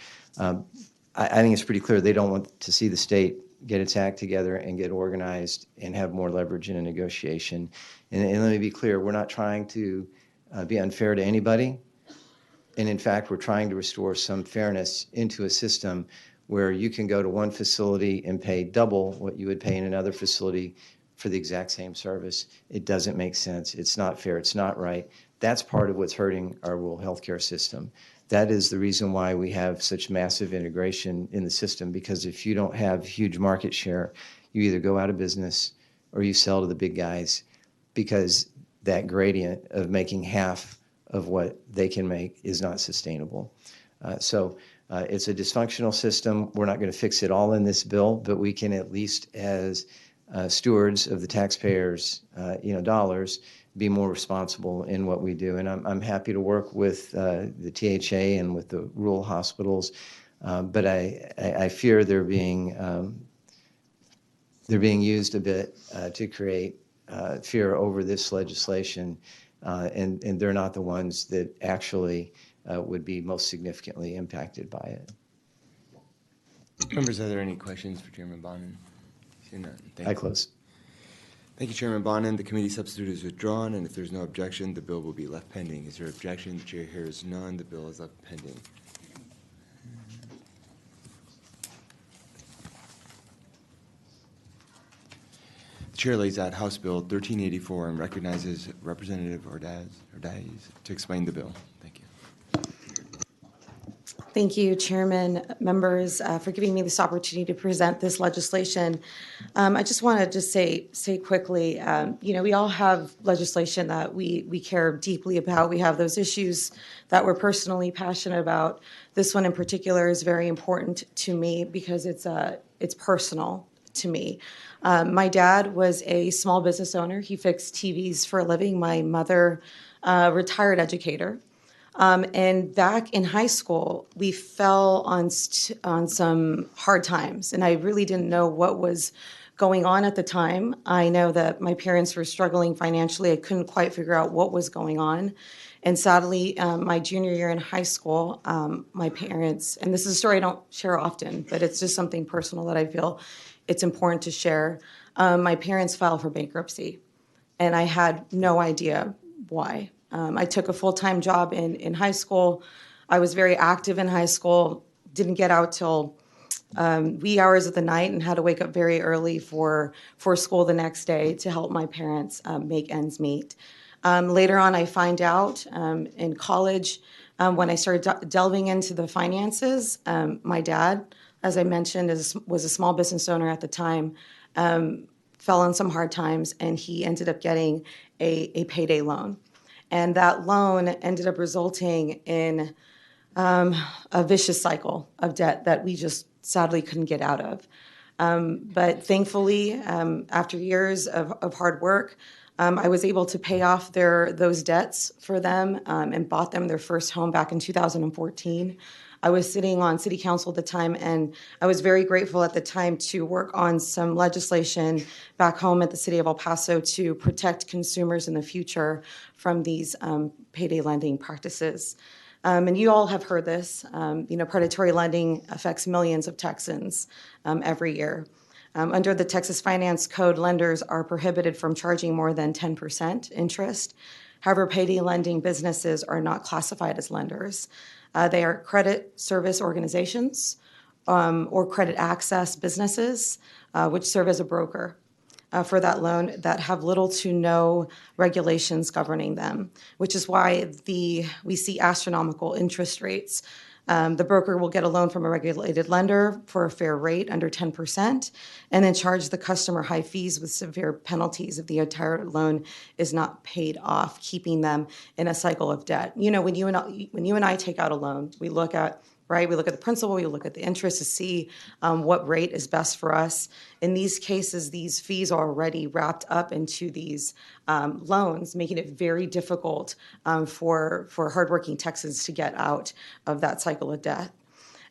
I think it's pretty clear they don't want to see the state get its act together and get organized and have more leverage in a negotiation. And let me be clear, we're not trying to be unfair to anybody. And in fact, we're trying to restore some fairness into a system where you can go to one facility and pay double what you would pay in another facility for the exact same service. It doesn't make sense. It's not fair. It's not right. That's part of what's hurting our rural healthcare system. That is the reason why we have such massive integration in the system, because if you don't have huge market share, you either go out of business or you sell to the big guys, because that gradient of making half of what they can make is not sustainable. So it's a dysfunctional system. We're not going to fix it all in this bill, but we can at least, as stewards of the taxpayers' dollars, be more responsible in what we do. And I'm happy to work with the THA and with the rural hospitals, but I fear they're being used a bit to create fear over this legislation, and they're not the ones that actually would be most significantly impacted by it. Members, are there any questions for Chairman Bonin? Seeing none. Thank I you. close. Thank you, Chairman Bonin. The committee substitute is withdrawn, and if there's no objection, the bill will be left pending. Is there objection? The chair hears none. The bill is left pending. The chair lays out House Bill 1384 and recognizes Representative Ordaz to explain the bill. Thank you. Thank you, Chairman, members, for giving me this opportunity to present this legislation. I just want to say quickly, we all have legislation that we care deeply about. We have those issues that we're personally passionate about. This one in particular is very important to me because it's personal to me. My dad was a small business owner. He fixed TVs for a living. My mother, retired educator. And back in high school, we fell on some hard times, and I really didn't know what was going on at the time. I know that my parents were struggling financially. I couldn't quite figure out what was going on. And sadly, my junior year in high school, my parents, and this is a story I don't share often, but it's just something personal that I feel it's important to share. My parents filed for bankruptcy, and I had no idea why. I took a full-time job in high school. I was very active in high school, didn't get out till wee hours of the night and had to wake up very early for school the next day to help my parents make ends meet. Later on, I find out in college, when I started delving into the finances, my dad, as I mentioned, was a small business owner at the time, fell on some hard times, and he ended up getting a payday loan. And that loan ended up resulting in a vicious cycle of debt that we just sadly couldn't get out of. But thankfully, after years of hard work, I was able to pay off those debts for them and bought them their first home back in 2014. I was sitting on city council at the time, and I was very grateful at the time to work on some legislation back home at the city of El Paso to protect consumers in the future from these payday lending practices. And you all have heard this. Predatory lending affects millions of Texans every year. Under the Texas Finance Code, lenders are prohibited from charging more than 10% interest. However, payday lending businesses are not classified as lenders. They are credit service organizations or credit access businesses, which serve as a broker for that loan that have little to no regulations governing them, which is why we see astronomical interest rates. The broker will get a loan from a regulated lender for a fair rate under 10% and then charge the customer high fees with severe penalties if the entire loan is not paid off, keeping them in a cycle of debt. When you and I take out a loan, we look at the principal, we look at the interest to see what rate is best for us. In these cases, these fees are already wrapped up into these loans, making it very difficult for hardworking Texans to get out of that cycle of debt.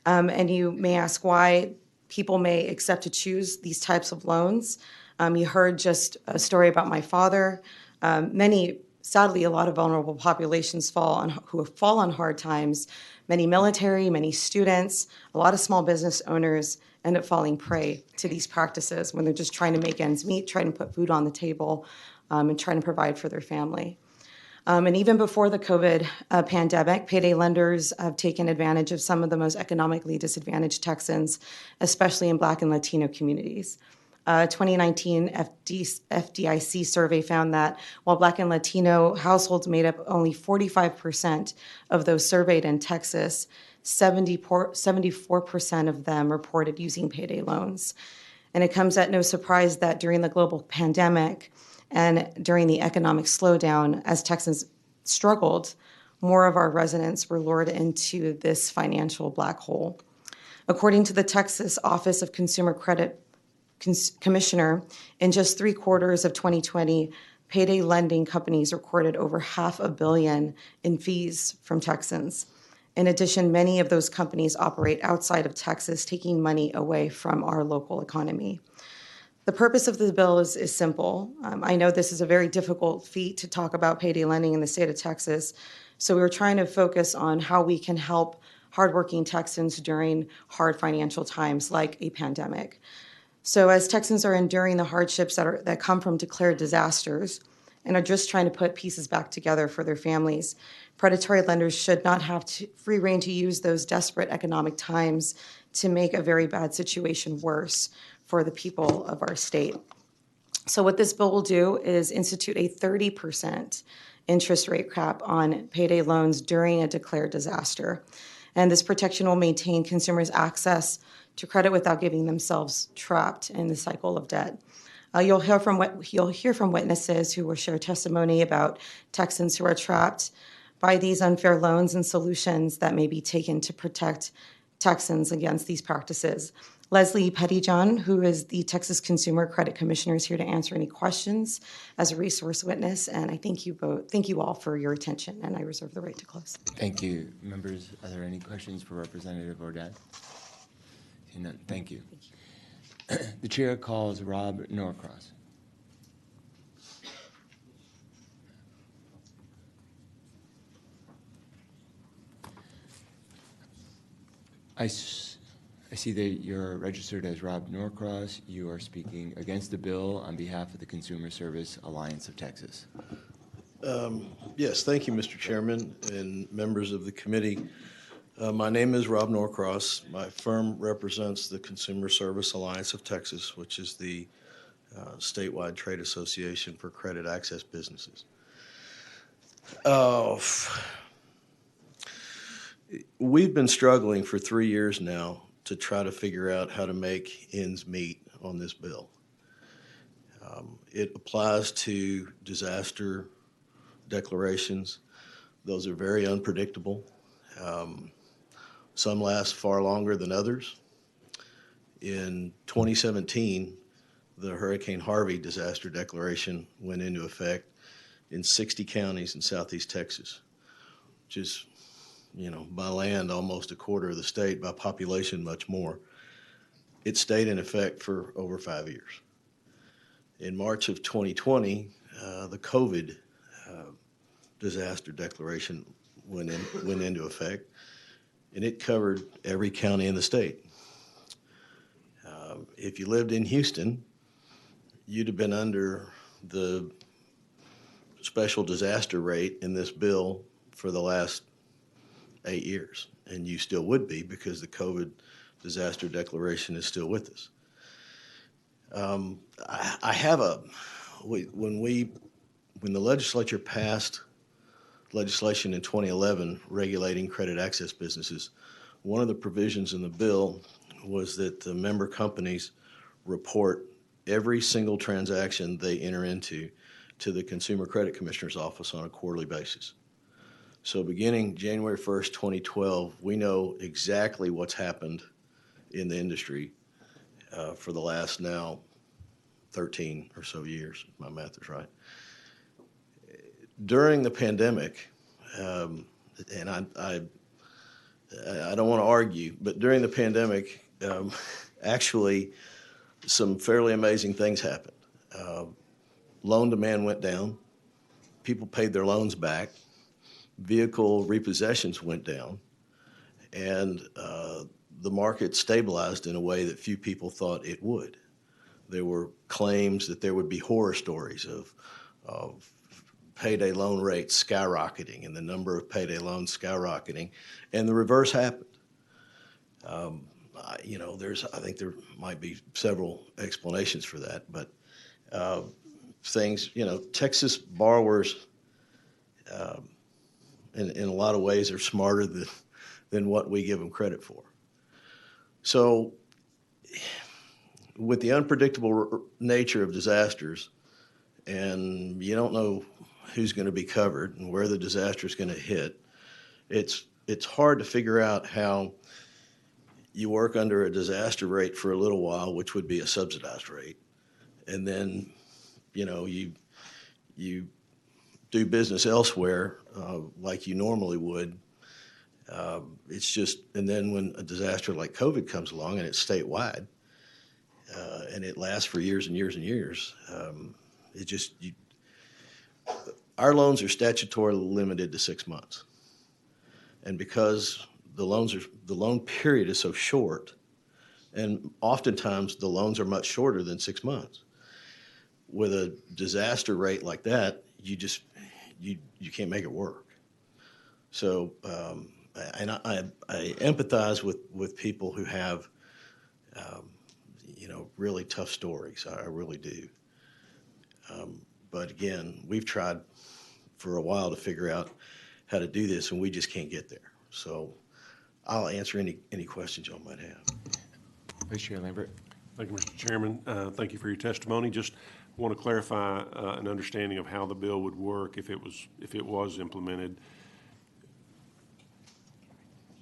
And you may ask why people may accept to choose these types of loans. You heard just a story about my father. Sadly, a lot of vulnerable populations who fall on hard times. Many military, many students, a lot of small business owners end up falling prey to these practices when they're just trying to make ends meet, trying to put food on the table, and trying to provide for their family. And even before the COVID pandemic, payday lenders have taken advantage of some of the most economically disadvantaged Texans, especially in Black and Latino communities. 2019 FDIC survey found that while Black and Latino households made up only 45% of those surveyed in Texas, 74% of them reported using payday loans. And it comes at no surprise that during the global pandemic and during the economic slowdown, as Texans struggled, more of our residents were lured into this financial black hole. According to the Texas Office of Consumer Credit Commissioner, in just 3 quarters of 2020, payday lending companies recorded over $500 million in fees from Texans. In addition, many of those companies operate outside of Texas, taking money away from our local economy. The purpose of the bill is simple. I know this is a very difficult feat to talk about payday lending in the state of Texas, so we were trying to focus on how we can help hardworking Texans during hard financial times like a pandemic. So as Texans are enduring the hardships that come from declared disasters and are just trying to put pieces back together for their families, predatory lenders should not have free rein to use those desperate economic times to make a very bad situation worse for the people of our state. So what this bill will do is institute a 30% interest rate cap on payday loans during a declared disaster. And this protection will maintain consumers' access to credit without getting themselves trapped in the cycle of debt. You'll hear from witnesses who will share testimony about Texans who are trapped by these unfair loans and solutions that may be taken to protect Texans against these practices. Leslie Pettyjohn, who is the Texas Consumer Credit Commissioner, is here to answer any questions as a resource witness. And I thank you all for your attention, and I reserve the right to close. Thank you. Members, are there any questions for Representative Ordad? None. Thank you. The chair calls Rob Norcross. I see that you're registered as Rob Norcross. You are speaking against the bill on behalf of the Consumer Service Alliance of Texas. Yes, thank you, Mr. Chairman and members of the committee. My name is Rob Norcross. My firm represents the Consumer Service Alliance of Texas, which is the statewide trade association for credit access businesses. We've been struggling for 3 years now to try to figure out how to make ends meet on this bill. It applies to disaster declarations. Those are very unpredictable. Some last far longer than others. In 2017, the Hurricane Harvey disaster declaration went into effect in 60 counties in southeast Texas, which is, by land almost a quarter of the state, by population much more. It stayed in effect for over 5 years. In March of 2020, the COVID disaster declaration went into effect, and it covered every county in the state. If you lived in Houston, you'd have been under the special disaster rate in this bill for the last 8 years, and you still would be because the COVID disaster declaration is still with us. When the legislature passed legislation in 2011 regulating credit access businesses, one of the provisions in the bill was that the member companies report every single transaction they enter into to the Consumer Credit Commissioner's office on a quarterly basis. So beginning January 1st, 2012, we know exactly what's happened in the industry for the last now 13 or so years, if my math is right. During the pandemic, and I don't want to argue, but during the pandemic, actually some fairly amazing things happened. Loan demand went down. People paid their loans back. Vehicle repossessions went down. And the market stabilized in a way that few people thought it would. There were claims that there would be horror stories of payday loan rates skyrocketing and the number of payday loans skyrocketing, and the reverse happened. I think there might be several explanations for that, but Texas borrowers, in a lot of ways, are smarter than what we give them credit for. So, with the unpredictable nature of disasters, and you don't know who's going to be covered and where the disaster is going to hit, it's hard to figure out how you work under a disaster rate for a little while, which would be a subsidized rate, and then you do business elsewhere like you normally would. And then when a disaster like COVID comes along and it's statewide, and it lasts for years and years and years, our loans are statutorily limited to 6 months. And because the loan period is so short, and oftentimes the loans are much shorter than 6 months. With a disaster rate like that, you can't make it work. So, and I empathize with people who have, really tough stories. I really do. But again, we've tried for a while to figure out how to do this, and we just can't get there. So I'll answer any questions y'all might have. Vice Chair Lambert. Thank you, Mr. Chairman. Thank you for your testimony. Just want to clarify an understanding of how the bill would work if it was implemented.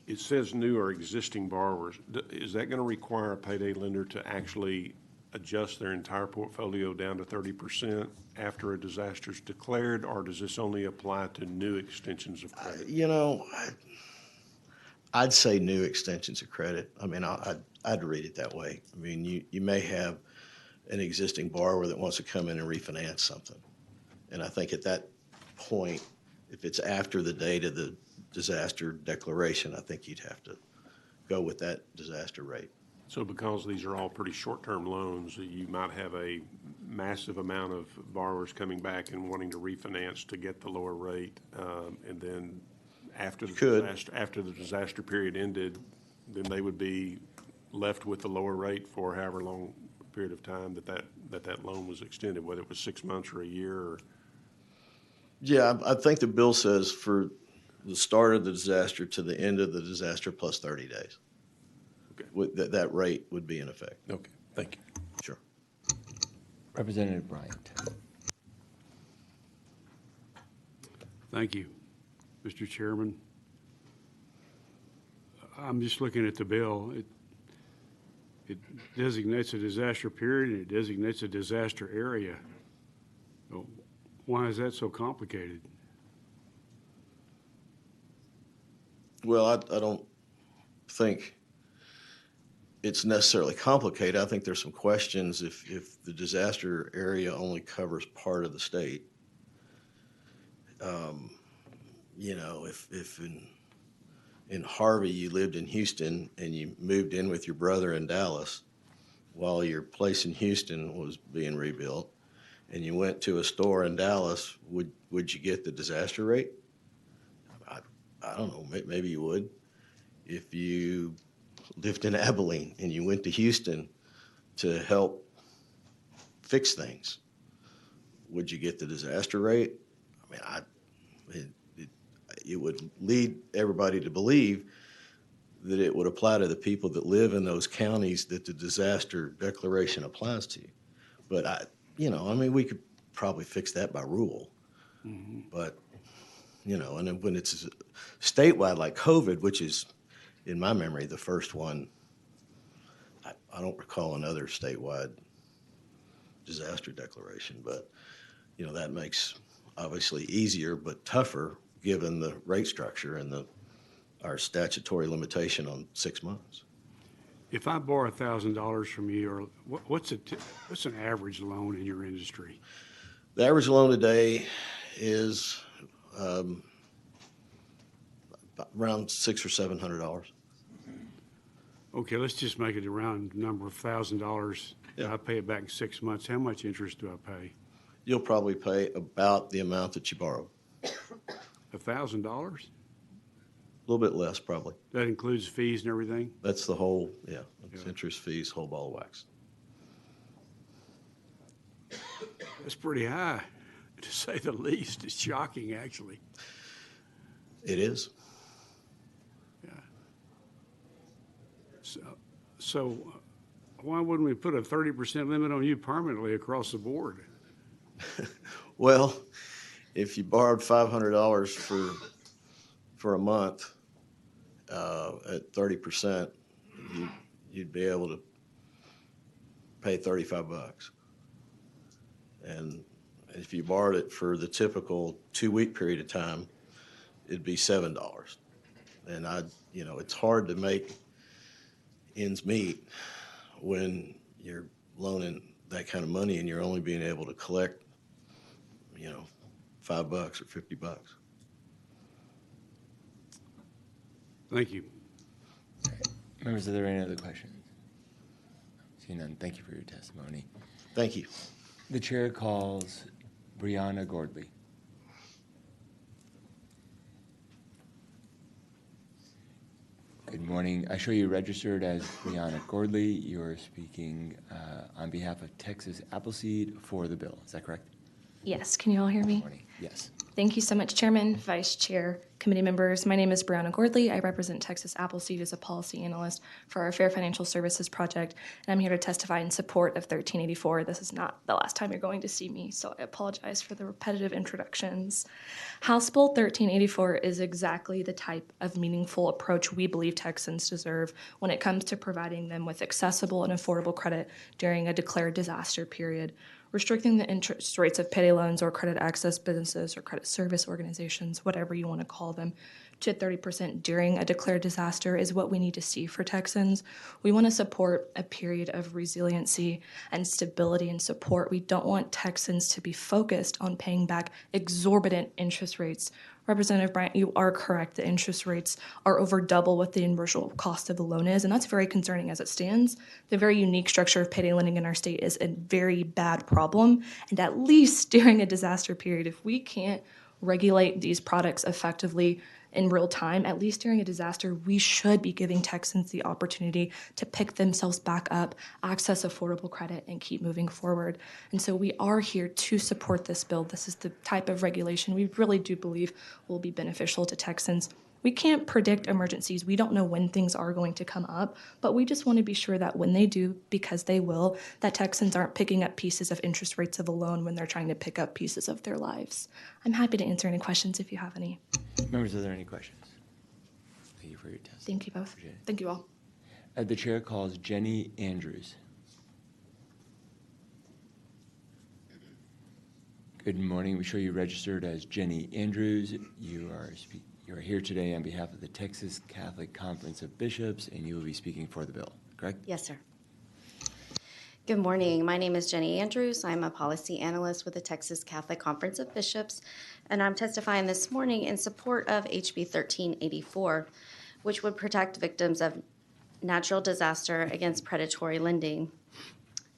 It says new or existing borrowers. Is that going to require a payday lender to actually adjust their entire portfolio down to 30% after a disaster is declared, or does this only apply to new extensions of credit? I'd say new extensions of credit. I mean, I'd read it that way. I mean, you may have an existing borrower that wants to come in and refinance something. And I think at that point, if it's after the date of the disaster declaration, I think you'd have to go with that disaster rate. So because these are all pretty short-term loans, you might have a massive amount of borrowers coming back and wanting to refinance to get the lower rate, and then after the disaster period ended, then they would be left with the lower rate for however long period of time that loan was extended, whether it was 6 months or a year. Or... Yeah, I think the bill says for the start of the disaster to the end of the disaster plus 30 days. Okay. That rate would be in effect. Okay, thank you. Sure. Representative Bryant. Thank you, Mr. Chairman. I'm just looking at the bill. It designates a disaster period and it designates a disaster area. Why is that so complicated? Well, I don't think it's necessarily complicated. I think there's some questions if the disaster area only covers part of the state. If in Harvey you lived in Houston and you moved in with your brother in Dallas while your place in Houston was being rebuilt, and you went to a store in Dallas, would you get the disaster rate? I don't know, maybe you would. If you lived in Abilene and you went to Houston to help fix things, would you get the disaster rate? I mean, it would lead everybody to believe that it would apply to the people that live in those counties that the disaster declaration applies to. But we could probably fix that by rule. Mm-hmm. But, and then when it's statewide like COVID, which is, in my memory, the first one, I don't recall another statewide disaster declaration, but, that makes obviously easier but tougher given the rate structure and our statutory limitation on 6 months. If I borrow $1,000 from you, or what's an average loan in your industry? The average loan today is around $600 or $700. Okay, let's just make it a round number of $1,000. Yeah. I pay it back in 6 months. How much interest do I pay? You'll probably pay about the amount that you borrowed. $1,000? A little bit less, probably. That includes fees and everything? That's the whole, it's interest, fees, whole ball of wax. That's pretty high, to say the least. It's shocking, actually. It is. Yeah. So why wouldn't we put a 30% limit on you permanently across the board? Well, if you borrowed $500 for a month at 30%, you'd be able to pay $35. And if you borrowed it for the typical 2-week period of time, it'd be $7. And it's hard to make ends meet when you're loaning that kind of money and you're only being able to collect, $5 or $50. Thank you. Members, are there any other questions? Seeing none, thank you for your testimony. Thank you. The chair calls Brianna Gordley. Good morning. I show you registered as Brianna Gordley. You are speaking on behalf of Texas Appleseed for the bill. Is that correct? Yes, can you all hear me? Morning. Yes. Thank you so much, Chairman, Vice Chair, committee members. My name is Brianna Gordley. I represent Texas Appleseed as a policy analyst for our Fair Financial Services project, and I'm here to testify in support of 1384. This is not the last time you're going to see me, so I apologize for the repetitive introductions. House Bill 1384 is exactly the type of meaningful approach we believe Texans deserve when it comes to providing them with accessible and affordable credit during a declared disaster period. Restricting the interest rates of payday loans or credit access businesses or credit service organizations, whatever you want to call them, to 30% during a declared disaster is what we need to see for Texans. We want to support a period of resiliency and stability and support. We don't want Texans to be focused on paying back exorbitant interest rates. Representative Bryant, you are correct. The interest rates are over double what the original cost of the loan is, and that's very concerning as it stands. The very unique structure of payday lending in our state is a very bad problem, and at least during a disaster period, if we can't regulate these products effectively in real time, at least during a disaster, we should be giving Texans the opportunity to pick themselves back up, access affordable credit, and keep moving forward. And so we are here to support this bill. This is the type of regulation we really do believe will be beneficial to Texans. We can't predict emergencies. We don't know when things are going to come up, but we just want to be sure that when they do, because they will, that Texans aren't picking up pieces of interest rates of a loan when they're trying to pick up pieces of their lives. I'm happy to answer any questions if you have any. Members, are there any questions? Thank you for your testimony. Thank you both. Thank you all. The chair calls Jenny Andrews. Good morning. We show you registered as Jenny Andrews. You are here today on behalf of the Texas Catholic Conference of Bishops, and you will be speaking for the bill, correct? Yes, sir. Good morning. My name is Jenny Andrews. I'm a policy analyst with the Texas Catholic Conference of Bishops, and I'm testifying this morning in support of HB 1384, which would protect victims of natural disaster against predatory lending.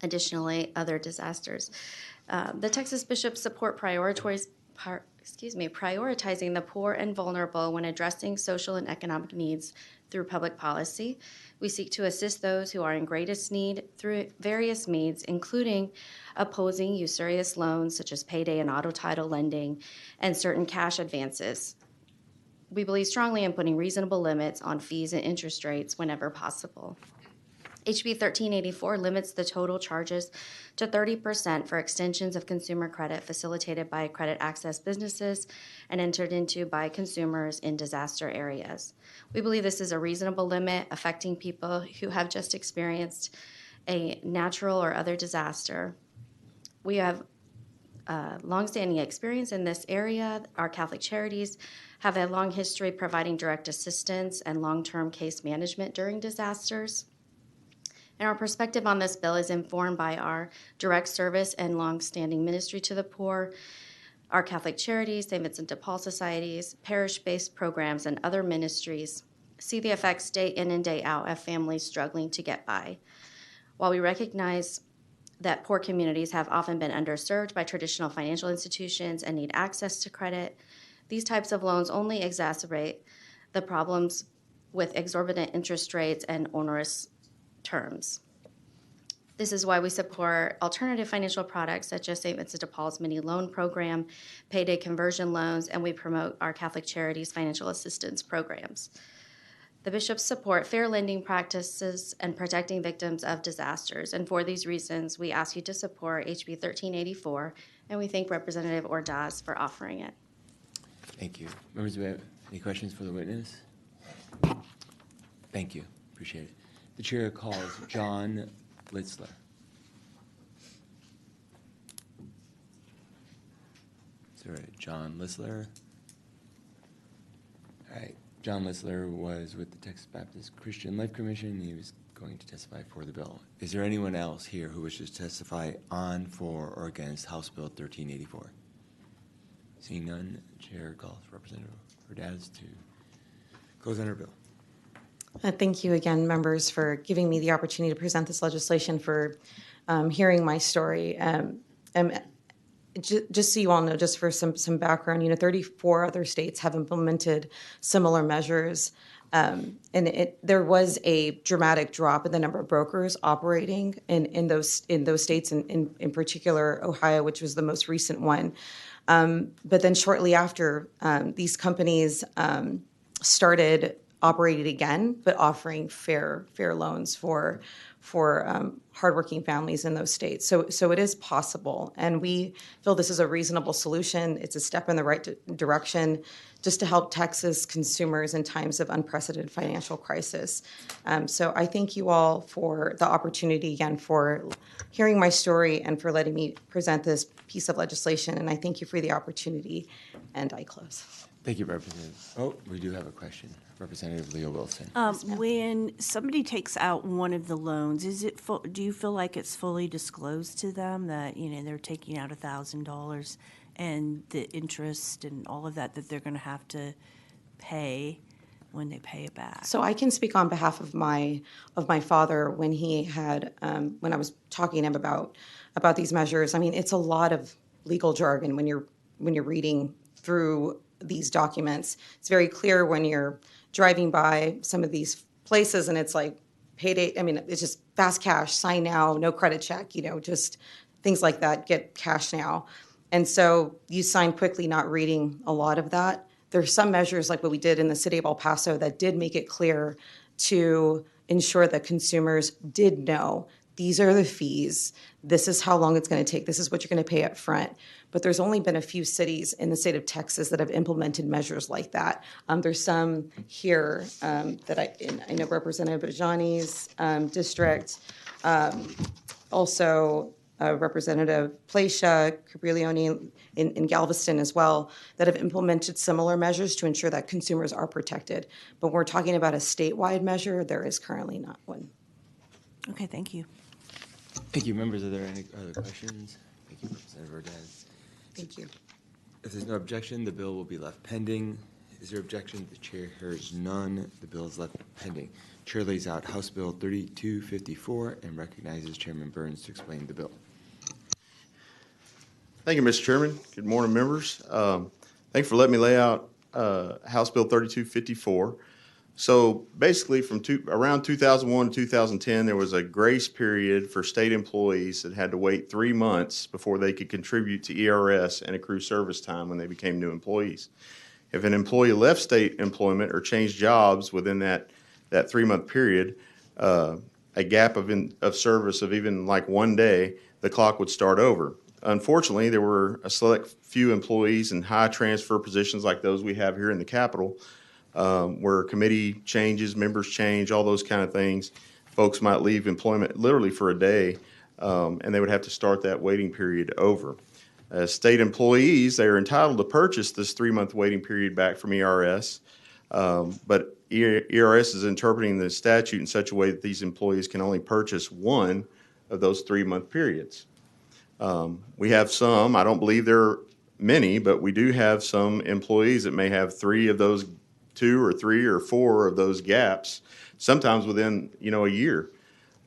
Additionally, other disasters. The Texas bishops support prioritizing the poor and vulnerable when addressing social and economic needs through public policy. We seek to assist those who are in greatest need through various means, including opposing usurious loans such as payday and auto title lending and certain cash advances. We believe strongly in putting reasonable limits on fees and interest rates whenever possible. HB 1384 limits the total charges to 30% for extensions of consumer credit facilitated by credit access businesses and entered into by consumers in disaster areas. We believe this is a reasonable limit affecting people who have just experienced a natural or other disaster. We have longstanding experience in this area. Our Catholic Charities have a long history providing direct assistance and long-term case management during disasters. And our perspective on this bill is informed by our direct service and long-standing ministry to the poor, our Catholic Charities, St. Vincent de Paul Societies, parish-based programs, and other ministries see the effects day in and day out of families struggling to get by. While we recognize that poor communities have often been underserved by traditional financial institutions and need access to credit, these types of loans only exacerbate the problems with exorbitant interest rates and onerous terms. This is why we support alternative financial products such as St. Vincent de Paul's mini loan program, payday conversion loans, and we promote our Catholic Charities financial assistance programs. The bishops support fair lending practices and protecting victims of disasters, and for these reasons, we ask you to support HB 1384, and we thank Representative Ordaz for offering it. Thank you. Members, do we have any questions for the witness? Thank you. Appreciate it. The chair calls John Litzler. Is there a John Litzler? All right. John Litzler was with the Texas Baptist Christian Life Commission. He was going to testify for the bill. Is there anyone else here who wishes to testify on, for, or against House Bill 1384? Seeing none, the chair calls Representative Ordaz to close on her bill. Thank you again, members, for giving me the opportunity to present this legislation, for hearing my story. Just so you all know, just for some background, 34 other states have implemented similar measures. There was a dramatic drop in the number of brokers operating in those states, in particular Ohio, which was the most recent one. But then shortly after, these companies started operating again, but offering fair loans for hardworking families in those states. So it is possible, and we feel this is a reasonable solution. It's a step in the right direction, just to help Texas consumers in times of unprecedented financial crisis. So I thank you all for the opportunity again, for hearing my story and for letting me present this piece of legislation. And I thank you for the opportunity, and I close. Thank you, Representative. Oh, we do have a question. Representative Leo Wilson. When somebody takes out one of the loans, do you feel like it's fully disclosed to them that, they're taking out $1,000 and the interest and all of that they're going to have to pay when they pay it back? So I can speak on behalf of my father when he had when I was talking to him about these measures. I mean, it's a lot of legal jargon when you're reading through these documents. It's very clear when you're driving by some of these places and it's like payday. I mean, it's just fast cash, sign now, no credit check, just things like that, get cash now. And so you sign quickly, not reading a lot of that. There's some measures like what we did in the city of El Paso that did make it clear to ensure that consumers did know these are the fees, this is how long it's going to take, this is what you're going to pay up front. But there's only been a few cities in the state of Texas that have implemented measures like that. There's some here that I know Representative Bajani's district, also Representative Placia, Caprileone in Galveston as well, that have implemented similar measures to ensure that consumers are protected. But we're talking about a statewide measure, there is currently not one. Okay, thank you. Thank you, members. Are there any other questions? Thank you, Representative Ordaz. Thank you. If there's no objection, the bill will be left pending. Is there objection? The chair hears none. The bill is left pending. Chair lays out House Bill 3254 and recognizes Chairman Burns to explain the bill. Thank you, Mr. Chairman. Good morning, members. Thank you for letting me lay out House Bill 3254. So basically, from around 2001 to 2010, there was a grace period for state employees that had to wait 3 months before they could contribute to ERS and accrue service time when they became new employees. If an employee left state employment or changed jobs within that 3-month period, a gap of service of even like 1 day, the clock would start over. Unfortunately, there were a select few employees in high transfer positions like those we have here in the Capitol, where committee changes, members change, all those kind of things. Folks might leave employment literally for a day, and they would have to start that waiting period over. As state employees, they are entitled to purchase this 3-month waiting period back from ERS, but ERS is interpreting the statute in such a way that these employees can only purchase one of those 3-month periods. We have some, I don't believe there are many, but we do have some employees that may have 3 of those 2 or 3 or 4 of those gaps, sometimes within a year,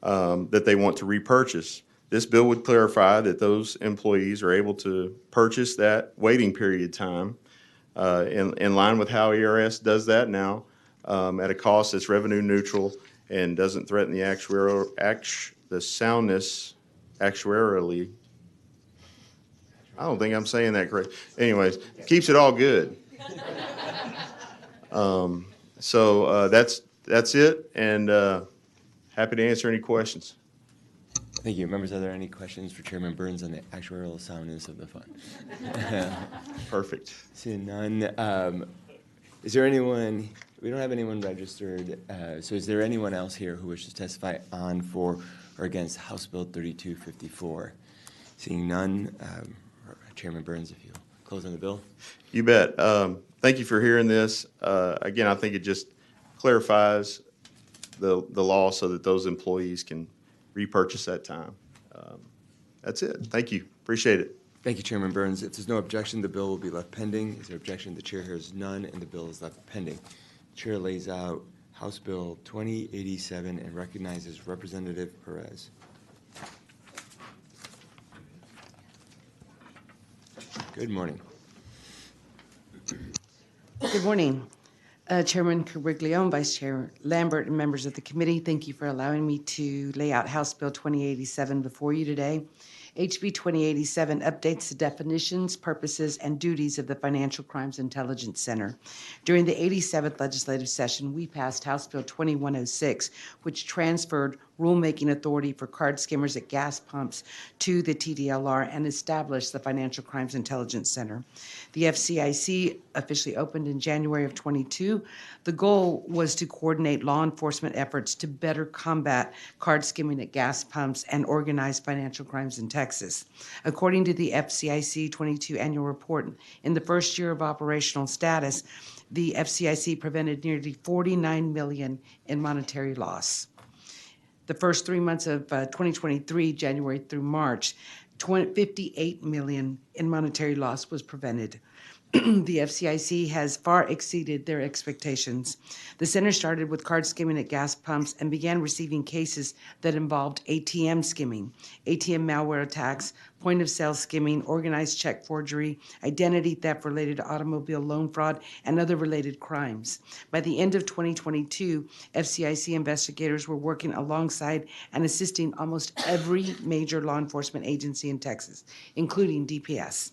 that they want to repurchase. This bill would clarify that those employees are able to purchase that waiting period time in line with how ERS does that now, at a cost that's revenue neutral and doesn't threaten the soundness actuarially. I don't think I'm saying that correct. Anyways, keeps it all good. So that's it, and happy to answer any questions. Thank you. Members, are there any questions for Chairman Burns on the actuarial soundness of the fund? Perfect. Seeing none. Is there anyone, we don't have anyone registered, so is there anyone else here who wishes to testify on, for, or against House Bill 3254? Seeing none, Chairman Burns, if you'll close on the bill. You bet. Thank you for hearing this. Again, I think it just clarifies the law so that those employees can repurchase that time. That's it. Thank you. Appreciate it. Thank you, Chairman Burns. If there's no objection, the bill will be left pending. Is there objection? The chair hears none, and the bill is left pending. Chair lays out House Bill 2087 and recognizes Representative Perez. Good morning. Good morning. Chairman Cariglio, Vice Chair Lambert, and members of the committee, thank you for allowing me to lay out House Bill 2087 before you today. HB 2087 updates the definitions, purposes, and duties of the Financial Crimes Intelligence Center. During the 87th legislative session, we passed House Bill 2106, which transferred rulemaking authority for card skimmers at gas pumps to the TDLR and established the Financial Crimes Intelligence Center. The FCIC officially opened in January of 22. The goal was to coordinate law enforcement efforts to better combat card skimming at gas pumps and organized financial crimes in Texas. According to the FCIC 22 annual report, in the first year of operational status, the FCIC prevented nearly $49 million in monetary loss. The first 3 months of 2023, January through March, $58 million in monetary loss was prevented. The FCIC has far exceeded their expectations. The center started with card skimming at gas pumps and began receiving cases that involved ATM skimming, ATM malware attacks, point-of-sale skimming, organized check forgery, identity theft related to automobile loan fraud, and other related crimes. By the end of 2022, FCIC investigators were working alongside and assisting almost every major law enforcement agency in Texas, including DPS.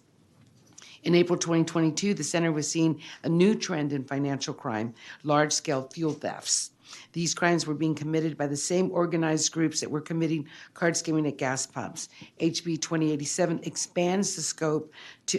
In April 2022, the center was seeing a new trend in financial crime, large-scale fuel thefts. These crimes were being committed by the same organized groups that were committing card skimming at gas pumps. HB 2087 expands the scope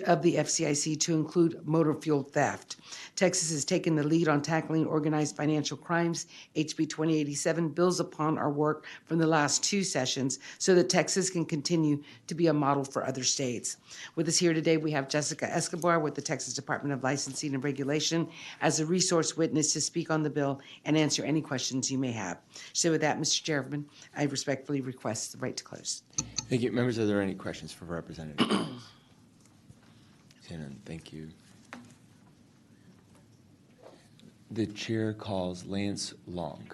of the FCIC to include motor fuel theft. Texas has taken the lead on tackling organized financial crimes. HB 2087 builds upon our work from the last two sessions so that Texas can continue to be a model for other states. With us here today, we have Jessica Escobar with the Texas Department of Licensing and Regulation as a resource witness to speak on the bill and answer any questions you may have. So with that, Mr. Chairman, I respectfully request the right to close. Thank you. Members, are there any questions for Representative Perez? Thank you. The chair calls Lance Long.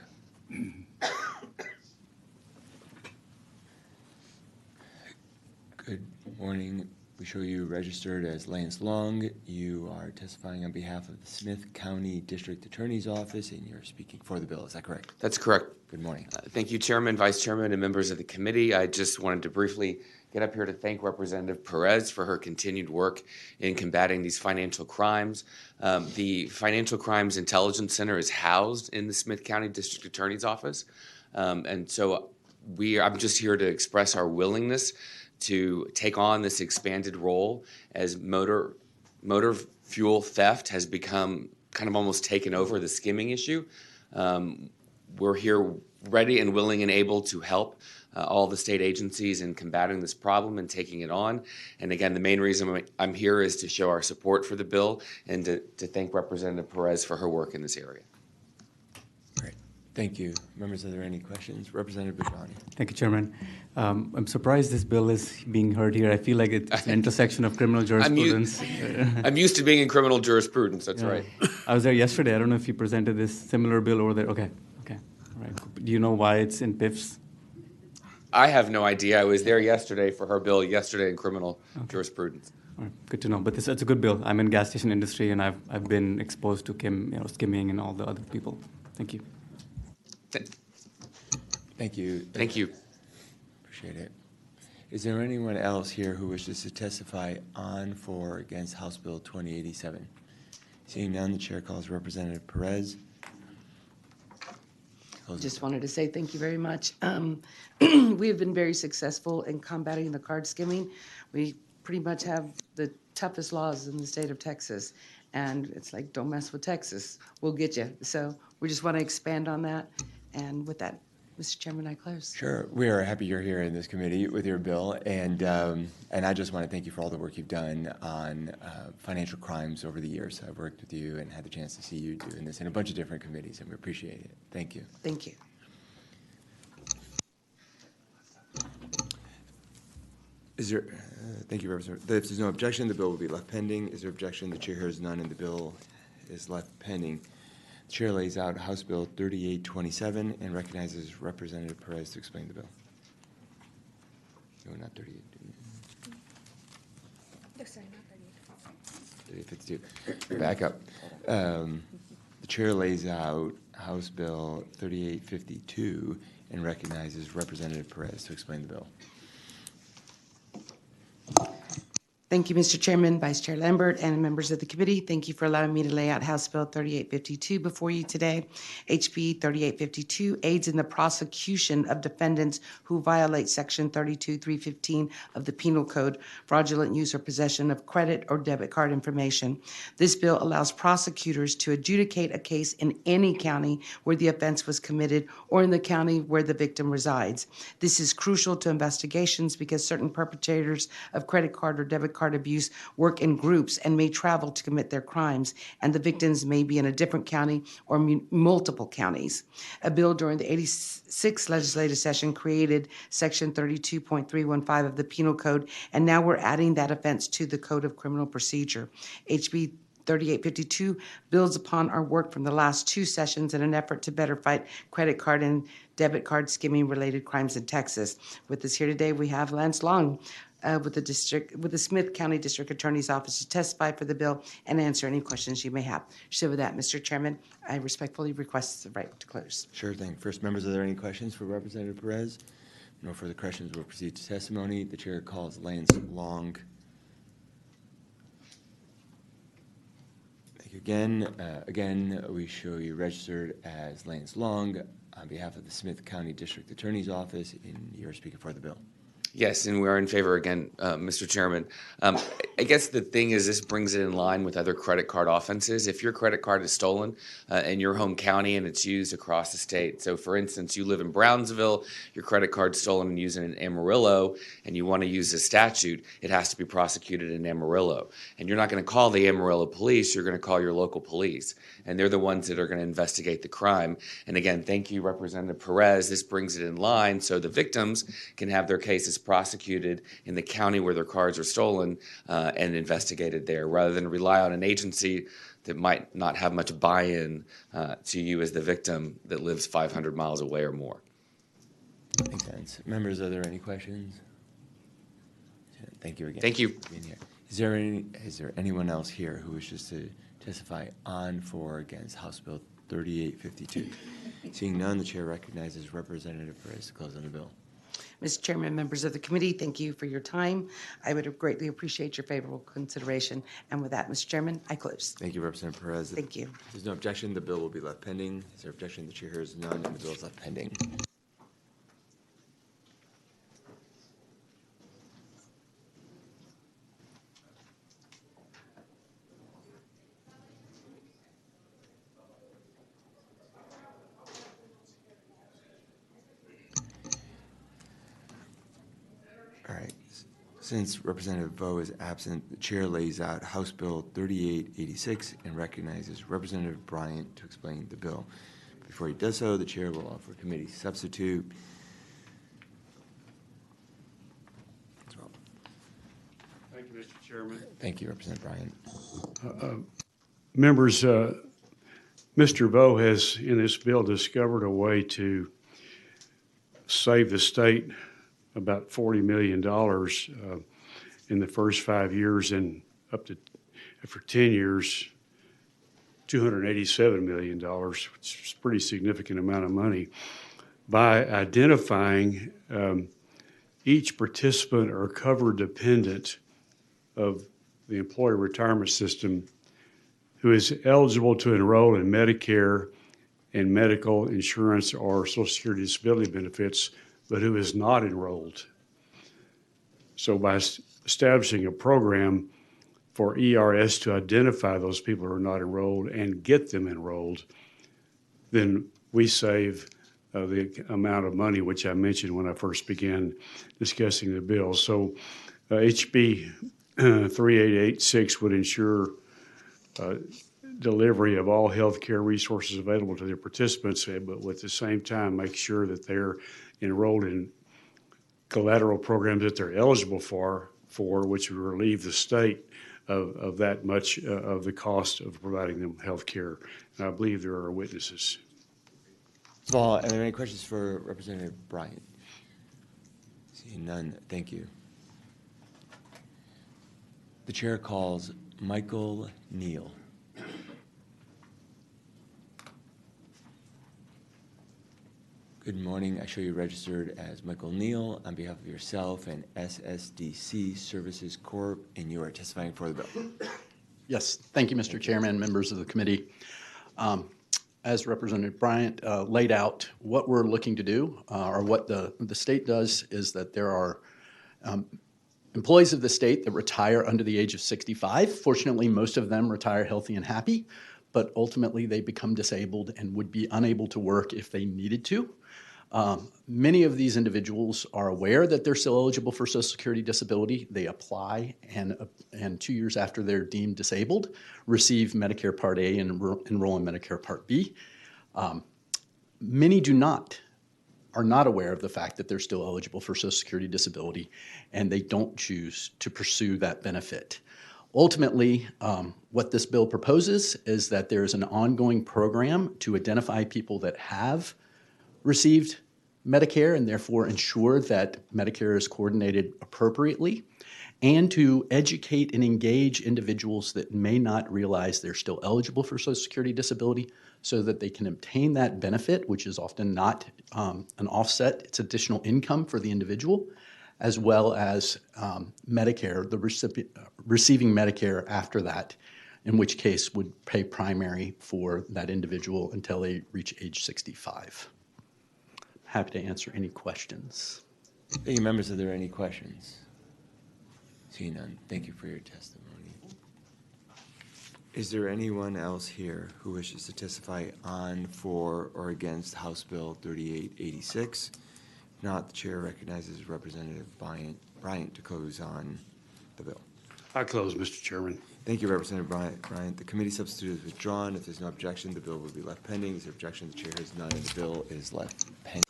Good morning. We show you registered as Lance Long. You are testifying on behalf of the Smith County District Attorney's Office, and you're speaking for the bill. Is that correct? That's correct. Good morning. Thank you, Chairman, Vice Chairman, and members of the committee. I just wanted to briefly get up here to thank Representative Perez for her continued work in combating these financial crimes. The Financial Crimes Intelligence Center is housed in the Smith County District Attorney's Office. And so I'm just here to express our willingness to take on this expanded role as motor fuel theft has become kind of almost taken over the skimming issue. We're here ready and willing and able to help all the state agencies in combating this problem and taking it on. And again, the main reason I'm here is to show our support for the bill and to thank Representative Perez for her work in this area. Great. Thank you. Members, are there any questions? Representative Bajani. Thank you, Chairman. I'm surprised this bill is being heard here. I feel like it's an intersection of criminal jurisprudence. I'm used to being in criminal jurisprudence, that's right. I was there yesterday. I don't know if you presented this similar bill over there. Okay. All right. Do you know why it's in PIFs? I have no idea. I was there yesterday for her bill yesterday in criminal jurisprudence. All right, good to know. But it's a good bill. I'm in gas station industry, and I've been exposed to skimming and all the other people. Thank you. Thank you. Thank you. Appreciate it. Is there anyone else here who wishes to testify on, for, or against House Bill 2087? Seeing none, the chair calls Representative Perez. Just wanted to say thank you very much. We have been very successful in combating the card skimming. We pretty much have the toughest laws in the state of Texas. And it's like, don't mess with Texas. We'll get you. So we just want to expand on that. And with that, Mr. Chairman, I close. Sure. We are happy you're here in this committee with your bill. And I just want to thank you for all the work you've done on financial crimes over the years. I've worked with you and had the chance to see you doing this in a bunch of different committees, and we appreciate it. Thank you. Thank you. Is there, thank you, Representative. If there's no objection, the bill will be left pending. Is there objection? The chair hears none, and the bill is left pending. Chair lays out House Bill 3827 and recognizes Representative Perez to explain the bill. No, not 38. 3852. Back up. The chair lays out House Bill 3852 and recognizes Representative Perez to explain the bill. Thank you, Mr. Chairman, Vice Chair Lambert, and members of the committee. Thank you for allowing me to lay out House Bill 3852 before you today. HB 3852 aids in the prosecution of defendants who violate Section 32315 of the Penal Code, fraudulent use or possession of credit or debit card information. This bill allows prosecutors to adjudicate a case in any county where the offense was committed or in the county where the victim resides. This is crucial to investigations because certain perpetrators of credit card or debit card abuse work in groups and may travel to commit their crimes, and the victims may be in a different county or multiple counties. A bill during the 86th legislative session created Section 32.315 of the Penal Code, and now we're adding that offense to the Code of Criminal Procedure. HB 3852 builds upon our work from the last two sessions in an effort to better fight credit card and debit card skimming related crimes in Texas. With us here today, we have Lance Long with the Smith County District Attorney's Office to testify for the bill and answer any questions you may have. So with that, Mr. Chairman, I respectfully request the right to close. Sure thing. First, members, are there any questions for Representative Perez? No further questions. We'll proceed to testimony. The chair calls Lance Long. Thank you again. Again, we show you registered as Lance Long on behalf of the Smith County District Attorney's Office, and you're speaking for the bill. Yes, and we are in favor again, Mr. Chairman. I guess the thing is this brings it in line with other credit card offenses. If your credit card is stolen in your home county and it's used across the state, so for instance, you live in Brownsville, your credit card's stolen and used in Amarillo, and you want to use the statute, it has to be prosecuted in Amarillo. And you're not going to call the Amarillo police, you're going to call your local police. And they're the ones that are going to investigate the crime. And again, thank you, Representative Perez. This brings it in line so the victims can have their cases prosecuted in the county where their cards are stolen and investigated there, rather than rely on an agency that might not have much buy-in to you as the victim that lives 500 miles away or more. Makes sense. Members, are there any questions? Thank you again. Thank you. For being here. Is there anyone else here who wishes to testify on, for, or against House Bill 3852? Seeing none, the chair recognizes Representative Perez to close on the bill. Mr. Chairman, members of the committee, thank you for your time. I would greatly appreciate your favorable consideration. And with that, Mr. Chairman, I close. Thank you, Representative Perez. Thank you. If there's no objection, the bill will be left pending. Is there objection? The chair hears none, and the bill is left pending. All right. Since Representative Vo is absent, the chair lays out House Bill 3886 and recognizes Representative Bryant to explain the bill. Before he does so, the chair will offer committee substitute. Thank you, Mr. Chairman. Thank you, Representative Bryant. Members, Mr. Vo has, in this bill, discovered a way to save the state about $40 million in the first 5 years, and up to, for 10 years, $287 million, which is a pretty significant amount of money, by identifying each participant or covered dependent of the employee retirement system who is eligible to enroll in Medicare and medical insurance or Social Security disability benefits, but who is not enrolled. So by establishing a program for ERS to identify those people who are not enrolled and get them enrolled, then we save the amount of money which I mentioned when I first began discussing the bill. So HB 3886 would ensure delivery of all health care resources available to their participants, but at the same time make sure that they're enrolled in collateral programs that they're eligible for which would relieve the state of that much of the cost of providing them health care. And I believe there are witnesses. Paul, are there any questions for Representative Bryant? Seeing none, thank you. The chair calls Michael Neal. Good morning. I show you registered as Michael Neal on behalf of yourself and SSDC Services Corp., and you are testifying for the bill. Yes, thank you, Mr. Chairman, members of the committee. As Representative Bryant laid out, what we're looking to do, or what the state does, is that there are employees of the state that retire under the age of 65. Fortunately, most of them retire healthy and happy, but ultimately they become disabled and would be unable to work if they needed to. Many of these individuals are aware that they're still eligible for Social Security disability. They apply, and 2 years after they're deemed disabled, receive Medicare Part A and enroll in Medicare Part B. Many are not aware of the fact that they're still eligible for Social Security disability, and they don't choose to pursue that benefit. Ultimately, what this bill proposes is that there is an ongoing program to identify people that have received Medicare and therefore ensure that Medicare is coordinated appropriately, and to educate and engage individuals that may not realize they're still eligible for Social Security disability so that they can obtain that benefit, which is often not an offset, it's additional income for the individual, as well as Medicare, the recipient receiving Medicare after that, in which case would pay primary for that individual until they reach age 65. Happy to answer any questions. Thank you, members. Are there any questions? Seeing none, thank you for your testimony. Is there anyone else here who wishes to testify on, for, or against House Bill 3886? If not, the chair recognizes Representative Bryant to close on the bill. I close, Mr. Chairman. Thank you, Representative Bryant. The committee substitute is withdrawn. If there's no objection, the bill will be left pending. Is there objection? The chair has none, and the bill is left pending.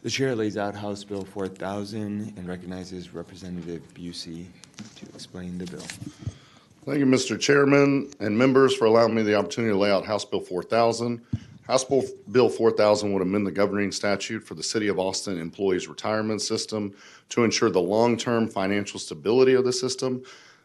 The chair lays out House Bill 4000 and recognizes Representative Busey to explain the bill. Thank you, Mr. Chairman and members, for allowing me the opportunity to lay out House Bill 4000. House Bill 4000 would amend the governing statute for the City of Austin Employees Retirement System to ensure the long-term financial stability of the system.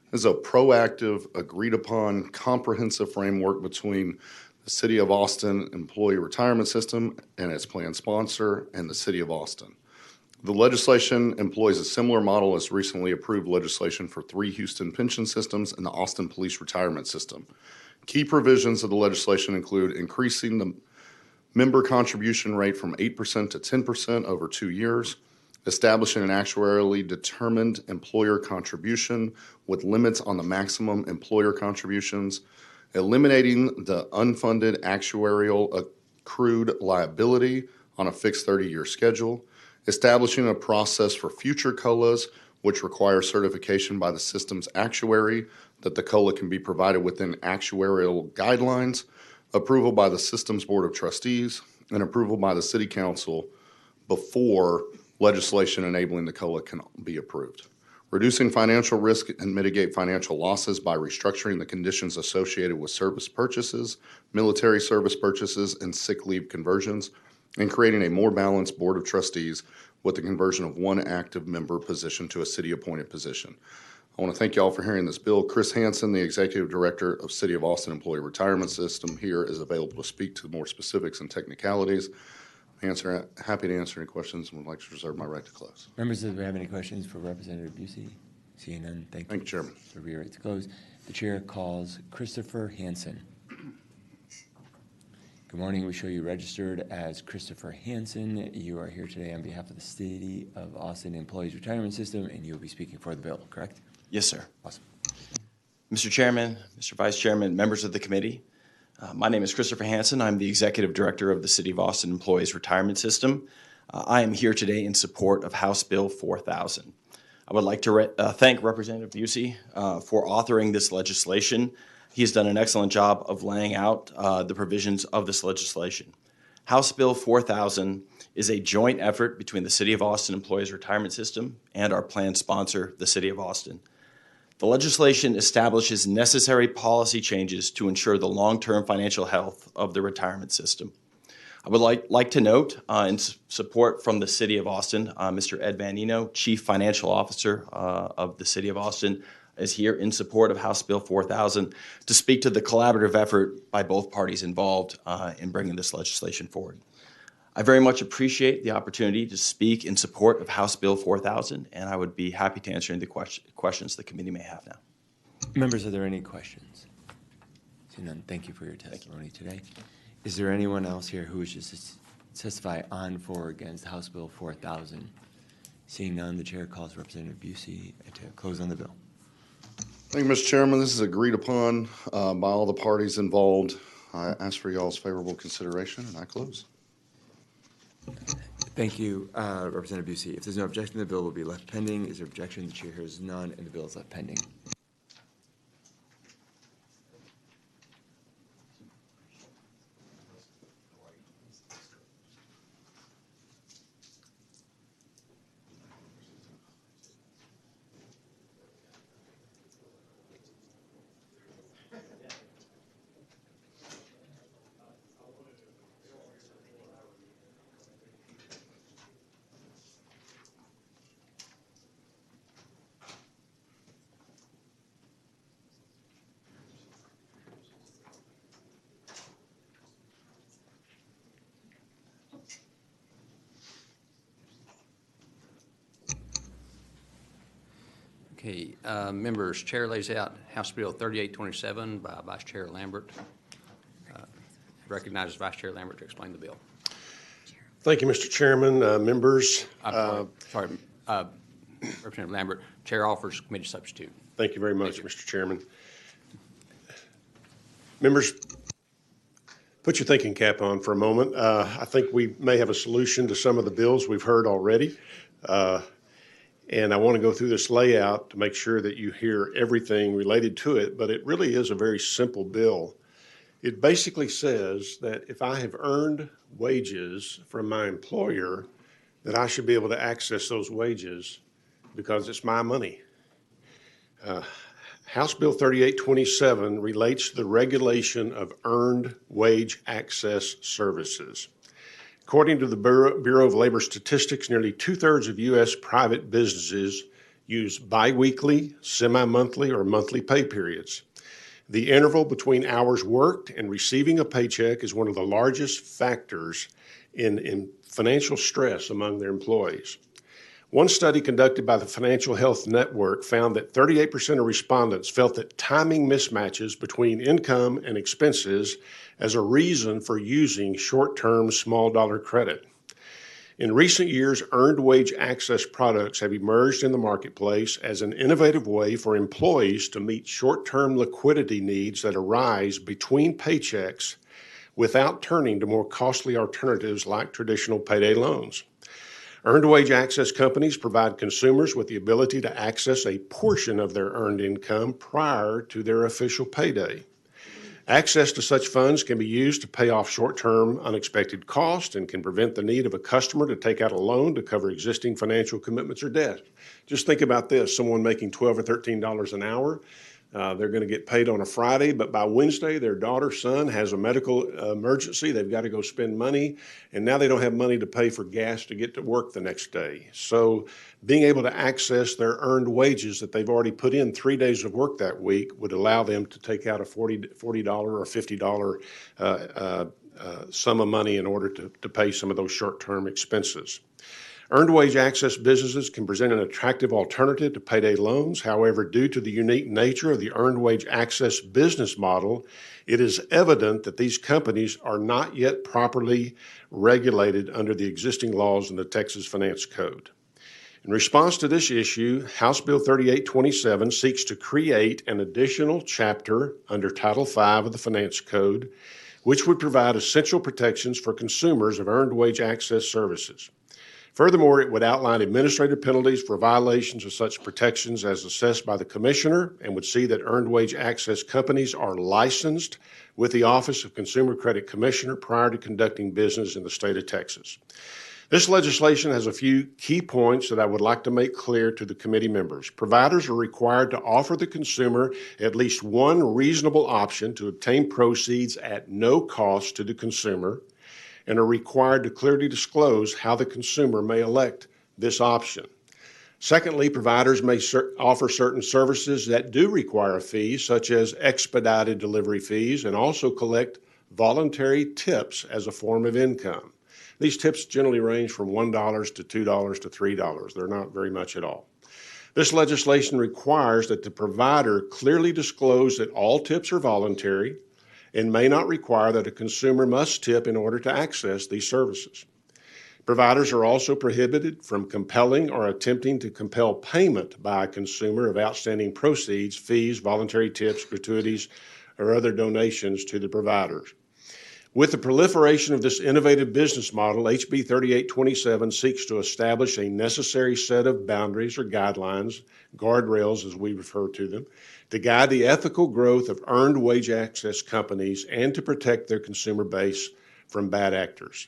This is a proactive, agreed-upon, comprehensive framework between the City of Austin Employee Retirement System and its plan sponsor and the City of Austin. The legislation employs a similar model as recently approved legislation for 3 Houston pension systems and the Austin Police Retirement System. Key provisions of the legislation include increasing the member contribution rate from 8% to 10% over 2 years, establishing an actuarially determined employer contribution with limits on the maximum employer contributions, eliminating the unfunded actuarial accrued liability on a fixed 30-year schedule, establishing a process for future COLAs, which require certification by the system's actuary that the COLA can be provided within actuarial guidelines, approval by the system's Board of Trustees, and approval by the City Council before legislation enabling the COLA can be approved. Reducing financial risk and mitigate financial losses by restructuring the conditions associated with service purchases, military service purchases, and sick leave conversions, and creating a more balanced Board of Trustees with the conversion of 1 active member position to a city-appointed position. I want to thank you all for hearing this bill. Chris Hansen, the Executive Director of City of Austin Employee Retirement System, here is available to speak to more specifics and technicalities. Happy to answer any questions and would like to reserve my right to close. Members, do we have any questions for Representative Busey? Seeing none, thank you. Thank you, Chairman. So your right to close. The chair calls Christopher Hansen. Good morning. We show you registered as Christopher Hansen. You are here today on behalf of the City of Austin Employees Retirement System, and you'll be speaking for the bill, correct? Yes, sir. Awesome. Mr. Chairman, Mr. Vice Chairman, members of the committee, My name is Christopher Hansen. I'm the Executive Director of the City of Austin Employees Retirement System. I am here today in support of House Bill 4000. I would like to thank Representative Busey for authoring this legislation. He has done an excellent job of laying out the provisions of this legislation. House Bill 4000 is a joint effort between the City of Austin Employees Retirement System and our plan sponsor, the City of Austin. The legislation establishes necessary policy changes to ensure the long-term financial health of the retirement system. I would like to note, in support from the City of Austin, Mr. Ed Vanino, Chief Financial Officer of the City of Austin, is here in support of House Bill 4000 to speak to the collaborative effort by both parties involved in bringing this legislation forward. I very much appreciate the opportunity to speak in support of House Bill 4000, and I would be happy to answer any questions the committee may have now. Members, are there any questions? See none. Thank you for your testimony today. Is there anyone else here who wishes to testify on, for, or against House Bill 4000? Seeing none, the chair calls Representative Busey to close on the bill. Thank you, Mr. Chairman. This is agreed upon by all the parties involved. I ask for y'all's favorable consideration, and I close. Thank you, Representative Busey. If there's no objection, the bill will be left pending. Is there objection? The chair hears none, and the bill is left pending. Okay, members, Chair lays out House Bill 3827 by Vice Chair Lambert. Recognizes Vice Chair Lambert to explain the bill. Thank you, Mr. Chairman, members. Sorry, Representative Lambert. Chair offers committee substitute. Thank you very much, Mr. Chairman. Members, put your thinking cap on for a moment. I think we may have a solution to some of the bills we've heard already. And I want to go through this layout to make sure that you hear everything related to it, but it really is a very simple bill. It basically says that if I have earned wages from my employer, that I should be able to access those wages because it's my money. House Bill 3827 relates to the regulation of earned wage access services. According to the Bureau of Labor Statistics, nearly 2/3 of U.S. private businesses use biweekly, semi-monthly, or monthly pay periods. The interval between hours worked and receiving a paycheck is one of the largest factors in financial stress among their employees. One study conducted by the Financial Health Network found that 38% of respondents felt that timing mismatches between income and expenses as a reason for using short-term small dollar credit. In recent years, earned wage access products have emerged in the marketplace as an innovative way for employees to meet short-term liquidity needs that arise between paychecks without turning to more costly alternatives like traditional payday loans. Earned wage access companies provide consumers with the ability to access a portion of their earned income prior to their official payday. Access to such funds can be used to pay off short-term unexpected costs and can prevent the need of a customer to take out a loan to cover existing financial commitments or debt. Just think about this, someone making $12 or $13 an hour, they're going to get paid on a Friday, but by Wednesday, their daughter, son has a medical emergency. They've got to go spend money, and now they don't have money to pay for gas to get to work the next day. So being able to access their earned wages that they've already put in 3 days of work that week would allow them to take out a $40 or $50 sum of money in order to pay some of those short-term expenses. Earned wage access businesses can present an attractive alternative to payday loans. However, due to the unique nature of the earned wage access business model, it is evident that these companies are not yet properly regulated under the existing laws in the Texas Finance Code. In response to this issue, House Bill 3827 seeks to create an additional chapter under Title V of the Finance Code, which would provide essential protections for consumers of earned wage access services. Furthermore, it would outline administrative penalties for violations of such protections as assessed by the Commissioner and would see that earned wage access companies are licensed with the Office of Consumer Credit Commissioner prior to conducting business in the state of Texas. This legislation has a few key points that I would like to make clear to the committee members. Providers are required to offer the consumer at least one reasonable option to obtain proceeds at no cost to the consumer, and are required to clearly disclose how the consumer may elect this option. Secondly, providers may offer certain services that do require a fee, such as expedited delivery fees, and also collect voluntary tips as a form of income. These tips generally range from $1 to $2 to $3. They're not very much at all. This legislation requires that the provider clearly disclose that all tips are voluntary and may not require that a consumer must tip in order to access these services. Providers are also prohibited from compelling or attempting to compel payment by a consumer of outstanding proceeds, fees, voluntary tips, gratuities, or other donations to the providers. With the proliferation of this innovative business model, HB 3827 seeks to establish a necessary set of boundaries or guidelines, guardrails as we refer to them, to guide the ethical growth of earned wage access companies and to protect their consumer base from bad actors.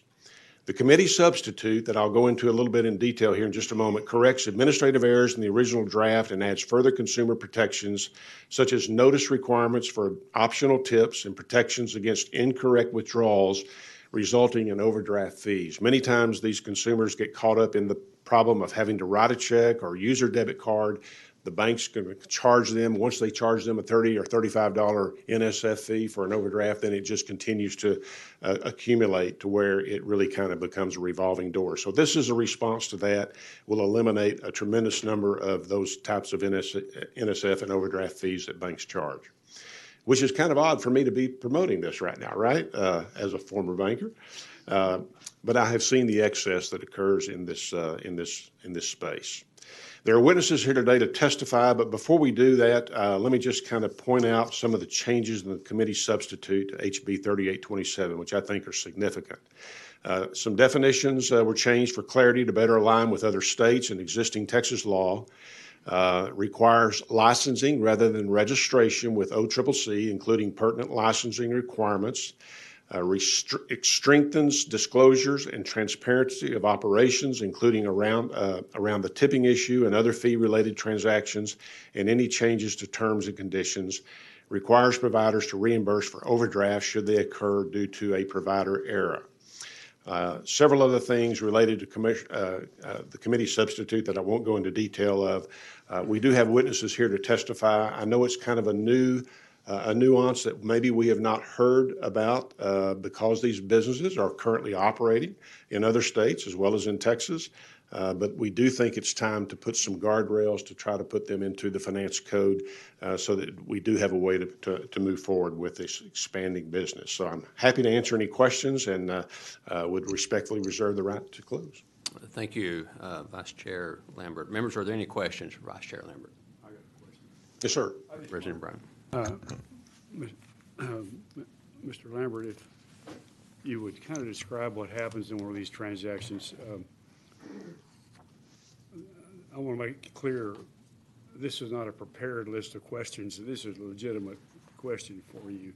The committee substitute that I'll go into a little bit in detail here in just a moment corrects administrative errors in the original draft and adds further consumer protections such as notice requirements for optional tips and protections against incorrect withdrawals resulting in overdraft fees. Many times these consumers get caught up in the problem of having to write a check or use their debit card. The bank's going to charge them. Once they charge them a $30 or $35 NSF fee for an overdraft, then it just continues to accumulate to where it really kind of becomes a revolving door. So this is a response to that. We'll eliminate a tremendous number of those types of NSF and overdraft fees that banks charge, which is kind of odd for me to be promoting this right now, right, as a former banker. But I have seen the excess that occurs in this space. There are witnesses here today to testify, but before we do that, let me just kind of point out some of the changes in the committee substitute to HB 3827, which I think are significant. Some definitions were changed for clarity to better align with other states, and existing Texas law requires licensing rather than registration with OCCC, including pertinent licensing requirements. It strengthens disclosures and transparency of operations, including around the tipping issue and other fee-related transactions, and any changes to terms and conditions. Requires providers to reimburse for overdrafts should they occur due to a provider error. Several other things related to the committee substitute that I won't go into detail of. We do have witnesses here to testify. I know it's kind of a nuance that maybe we have not heard about because these businesses are currently operating in other states as well as in Texas. But we do think it's time to put some guardrails to try to put them into the finance code so that we do have a way to move forward with this expanding business. So I'm happy to answer any questions and would respectfully reserve the right to close. Thank you, Vice Chair Lambert. Members, are there any questions for Vice Chair Lambert? I got a question. Yes, sir. President Brown. Mr. Lambert, if you would kind of describe what happens in one of these transactions. I want to make it clear, this is not a prepared list of questions. This is a legitimate question for you.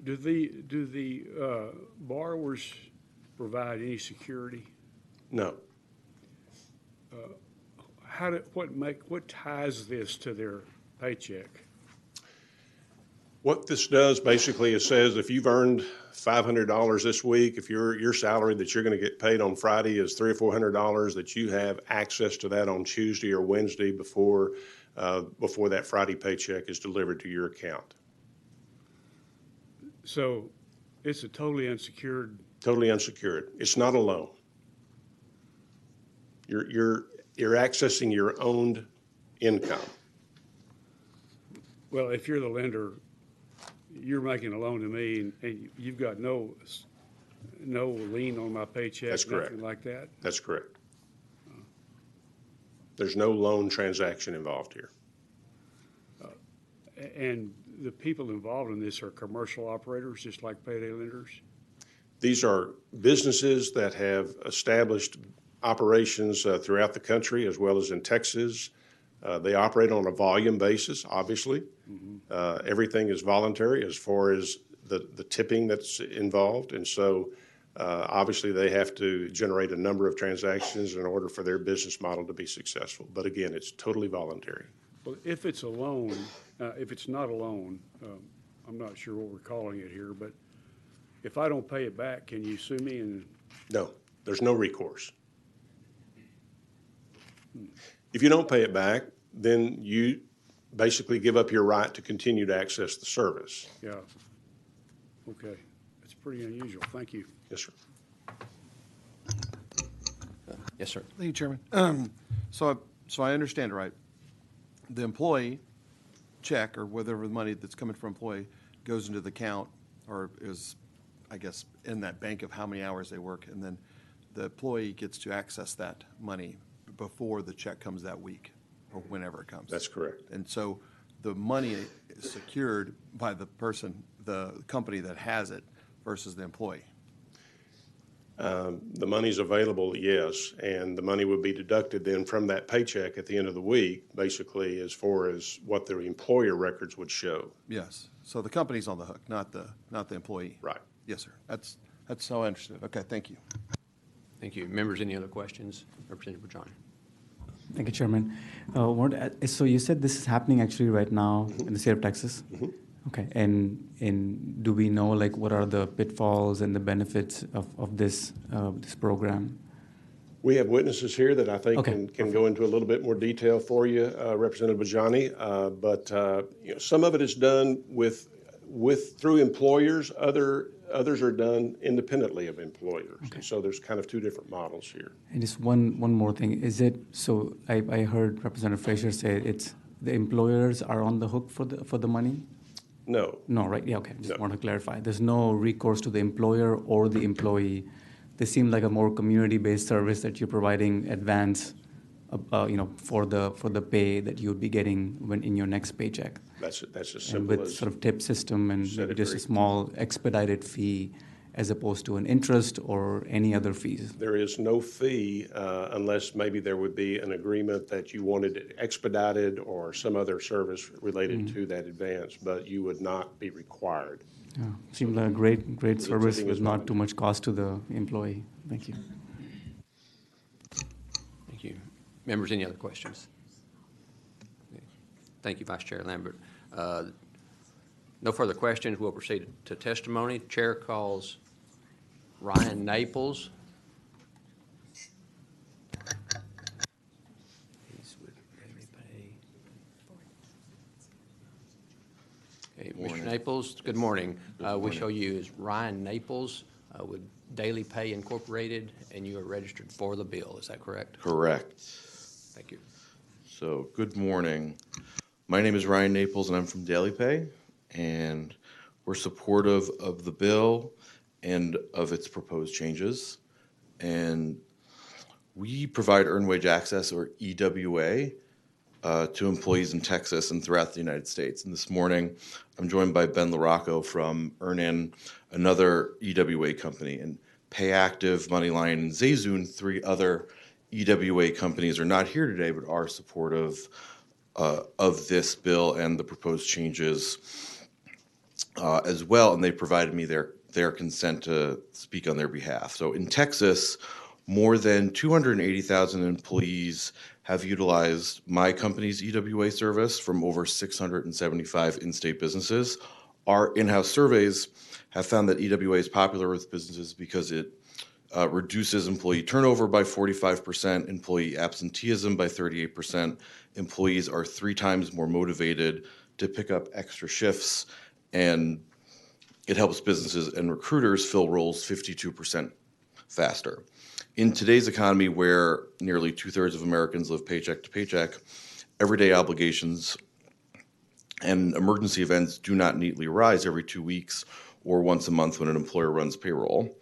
Do the borrowers provide any security? No. What ties this to their paycheck? What this does basically is says if you've earned $500 this week, if your salary that you're going to get paid on Friday is $300 or $400, that you have access to that on Tuesday or Wednesday before that Friday paycheck is delivered to your account. So it's a totally unsecured. Totally unsecured. It's not a loan. You're accessing your own income. Well, if you're the lender, you're making a loan to me, and you've got no lien on my paycheck. That's correct. Nothing like that. That's correct. There's no loan transaction involved here. And the people involved in this are commercial operators, just like payday lenders? These are businesses that have established operations throughout the country as well as in Texas. They operate on a volume basis, obviously. Everything is voluntary as far as the tipping that's involved. And so obviously they have to generate a number of transactions in order for their business model to be successful. But again, it's totally voluntary. Well, if it's a loan, if it's not a loan, I'm not sure what we're calling it here, but if I don't pay it back, can you sue me? And No, there's no recourse. If you don't pay it back, then you basically give up your right to continue to access the service. yeah, okay, it's pretty unusual. Thank you. Yes, sir. Yes, sir. Thank you, Chairman. So I understand, right? The employee check or whatever the money that's coming from employee goes into the account or is, I guess, in that bank of how many hours they work, and then the employee gets to access that money before the check comes that week or whenever it comes. That's correct. And so the money is secured by the person, the company that has it versus the employee. The money's available, yes, and the money would be deducted then from that paycheck at the end of the week, basically as far as what the employer records would show. Yes. So the company's on the hook, not the employee. Right. Yes, sir. That's how I understood. Okay, thank you. Thank you. Members, any other questions? Representative Berjani. Thank you, Chairman. So you said this is happening actually right now in the state of Texas? Okay, and do we know like what are the pitfalls and the benefits of this this program? We have witnesses here that I think can go into a little bit more detail for you, Representative Bajani. But some of it is done through employers. Others are done independently of employers. Okay. So there's kind of two different models here. And just one more thing. Is it so? I heard Representative Frazier say it's the employers are on the hook for the money. No. No, right? Yeah, okay. Just want to clarify. There's no recourse to the employer or the employee. This seemed like a more community-based service that you're providing advance, for the pay that you would be getting when in your next paycheck. That's as simple and with as sort of tip system and maybe just a small expedited fee, as opposed to an interest or any other fees. There is no fee unless maybe there would be an agreement that you wanted it expedited or some other service related to that advance, but you would not be required. Yeah, seems like a great service with not too much cost to the employee. Thank you. Thank you. Members, any other questions? Thank you, Vice Chair Lambert. No further questions. We'll proceed to testimony. Chair calls Ryan Naples. He's with Daily Pay. Okay, Mr. Naples, good morning. We show you as Ryan Naples with Daily Pay Incorporated, and you are registered for the bill. Is that correct? Correct. Thank you. So, good morning. My name is Ryan Naples, and I'm from Daily Pay, and we're supportive of the bill and of its proposed changes. And we provide earned wage access, or EWA, to employees in Texas and throughout the United States. And this morning, I'm joined by Ben LaRocco from EarnIn, another EWA company, and PayActive, MoneyLion, and Zayzoon, three other EWA companies, are not here today, but are supportive of this bill and the proposed changes as well, and they provided me their consent to speak on their behalf. So in Texas, more than 280,000 employees have utilized my company's EWA service from over 675 in-state businesses. Our in-house surveys have found that EWA is popular with businesses because it reduces employee turnover by 45%, employee absenteeism by 38%. Employees are 3 times more motivated to pick up extra shifts, and it helps businesses and recruiters fill roles 52% faster. In today's economy, where nearly 2/3 of Americans live paycheck to paycheck, everyday obligations and emergency events do not neatly arise every 2 weeks or once a month when an employer runs payroll.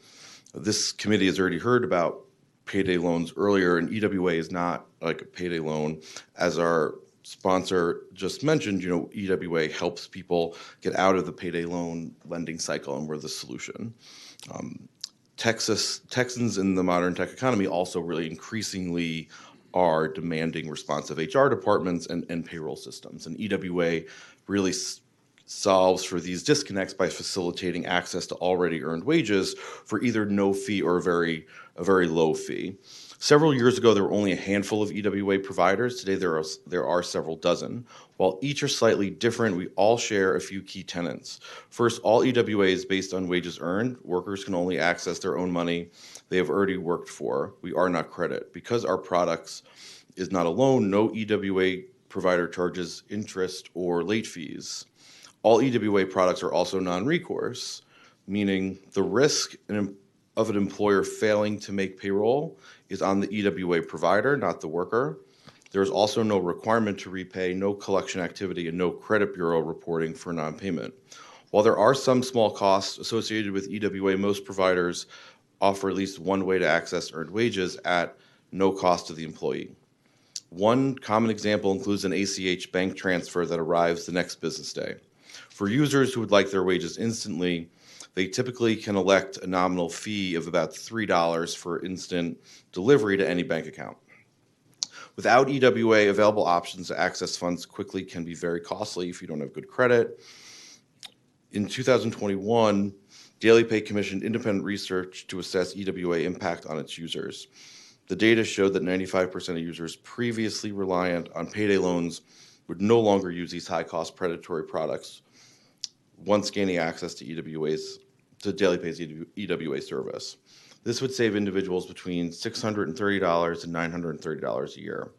This committee has already heard about payday loans earlier, and EWA is not like a payday loan. As our sponsor just mentioned, EWA helps people get out of the payday loan lending cycle, and we're the solution. Texans in the modern tech economy also really increasingly are demanding responsive HR departments and payroll systems. And EWA really solves for these disconnects by facilitating access to already earned wages for either no fee or a very low fee. Several years ago, there were only a handful of EWA providers. Today, there are several dozen. While each are slightly different, we all share a few key tenets. First, all EWA is based on wages earned. Workers can only access their own money they have already worked for. We are not credit. Because our products is not a loan, no EWA provider charges interest or late fees. All EWA products are also non-recourse, meaning the risk of an employer failing to make payroll is on the EWA provider, not the worker. There is also no requirement to repay, no collection activity, and no credit bureau reporting for non-payment. While there are some small costs associated with EWA, most providers offer at least one way to access earned wages at no cost to the employee. One common example includes an ACH bank transfer that arrives the next business day. For users who would like their wages instantly, they typically can elect a nominal fee of about $3 for instant delivery to any bank account. Without EWA, available options to access funds quickly can be very costly if you don't have good credit. In 2021, DailyPay commissioned independent research to assess EWA impact on its users. The data showed that 95% of users previously reliant on payday loans would no longer use these high-cost predatory products once gaining access to DailyPay's EWA service. This would save individuals between $630 and $930 a year.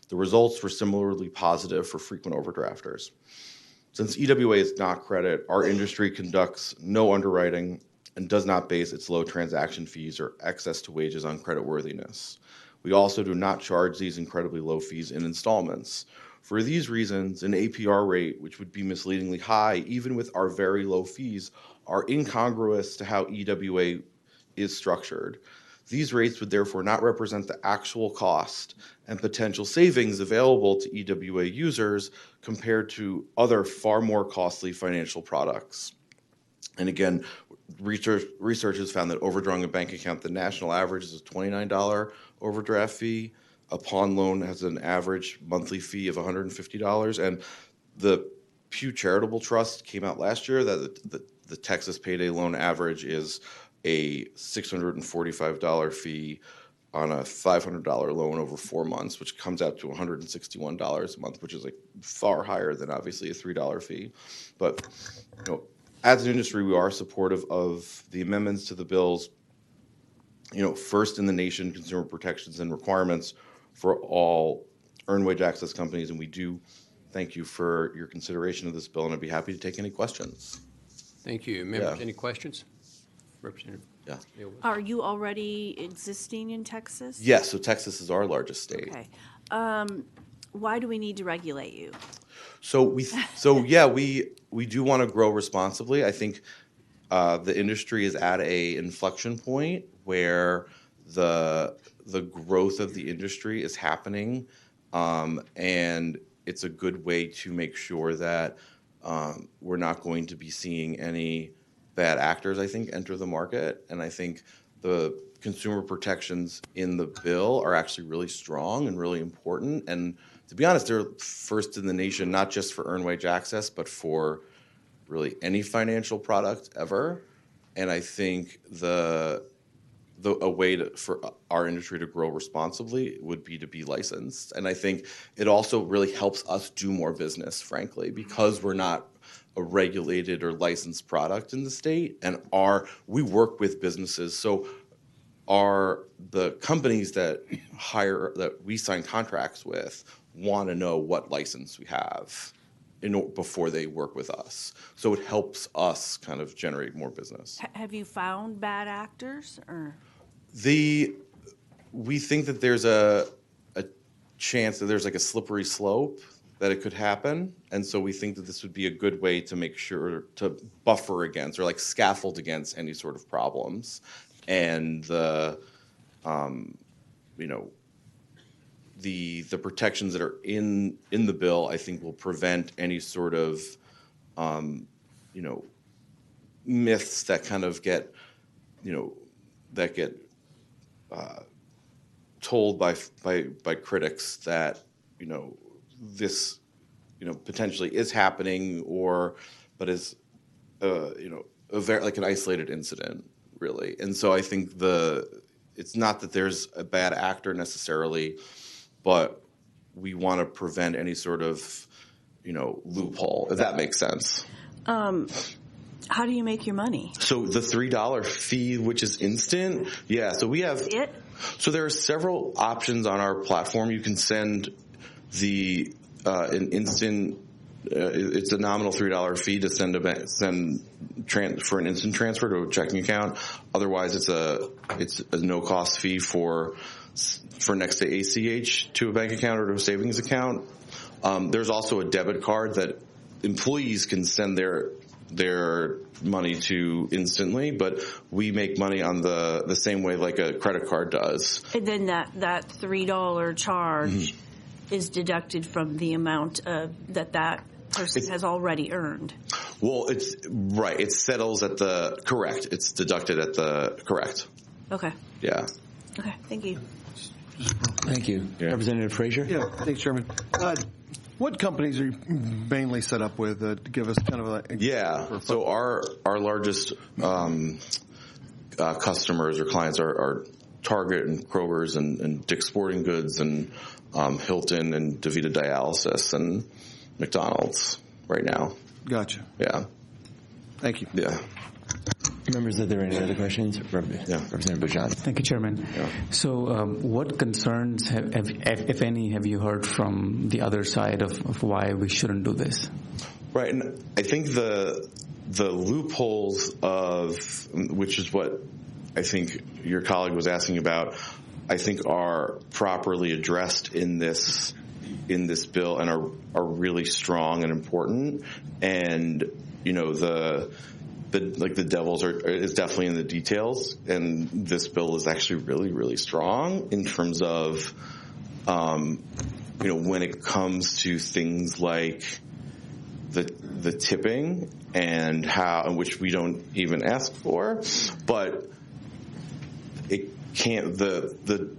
The results were similarly positive for frequent overdrafters. Since EWA is not credit, our industry conducts no underwriting and does not base its low transaction fees or access to wages on creditworthiness. We also do not charge these incredibly low fees in installments. For these reasons, an APR rate, which would be misleadingly high, even with our very low fees, are incongruous to how EWA is structured. These rates would therefore not represent the actual cost and potential savings available to EWA users compared to other far more costly financial products. And again, research has found that overdrawing a bank account, the national average is a $29 overdraft fee. A pawn loan has an average monthly fee of $150. And the Pew Charitable Trust came out last year that the Texas payday loan average is a $645 fee on a $500 loan over 4 months, which comes out to $161 a month, which is like far higher than obviously a $3 fee. But as an industry, we are supportive of the amendments to the bills. First in the nation, consumer protections and requirements for all earned wage access companies, and we do thank you for your consideration of this bill, and I'd be happy to take any questions. Thank you. Members, any questions? Representative? Yeah. Are you already existing in Texas? Yes, so Texas is our largest state. Okay. Why do we need to regulate you? So we do want to grow responsibly. I think the industry is at a inflection point where the growth of the industry is happening, and it's a good way to make sure that we're not going to be seeing any bad actors, I think, enter the market. And I think the consumer protections in the bill are actually really strong and really important. And to be honest, they're first in the nation, not just for earned wage access, but for really any financial product ever. And I think a way for our industry to grow responsibly would be to be licensed. And I think it also really helps us do more business, frankly, because we're not a regulated or licensed product in the state, and we work with businesses. So the companies that we sign contracts with want to know what license we have before they work with us. So it helps us kind of generate more business. Have you found bad actors? Or? We think that there's a chance that there's like a slippery slope that it could happen. And so we think that this would be a good way to make sure to buffer against or like scaffold against any sort of problems. And the protections that are in the bill, I think, will prevent any sort of, myths that kind of get, told by critics that, this, potentially is happening but is, a very, like an isolated incident, really. And so I think it's not that there's a bad actor necessarily, but we want to prevent any sort of, loophole, if that makes sense. How do you make your money? So the $3 fee, which is instant, yeah. So we have. It? So there are several options on our platform. You can send an instant. It's a nominal $3 fee to for an instant transfer to a checking account. Otherwise, it's a no cost fee for next to ACH to a bank account or to a savings account. There's also a debit card that employees can send their money to instantly, but we make money on the same way like a credit card does. And then that $3 charge is deducted from the amount that person has already earned. Well, it's right. It settles at the correct. It's deducted at the correct. Okay. Yeah. Okay. Thank you. Thank you. Yeah. Representative Frazier? Yeah, thanks, Chairman. What companies are you mainly set up with to give us kind of a... Yeah, so our largest customers or clients are Target and Kroger's and Dick's Sporting Goods and Hilton and DaVita Dialysis and McDonald's right now. Gotcha. Yeah. Thank you. Yeah. Members, are there any other questions? Yeah. Representative Bujan. Thank you, Chairman. Yeah. So what concerns, if any, have you heard from the other side of why we shouldn't do this? Right, and I think the loopholes which is what I think your colleague was asking about, I think are properly addressed in this bill and are really strong and important. And, the devils is definitely in the details, and this bill is actually really, really strong in terms of, when it comes to things like the tipping and which we don't even ask for, but it can't the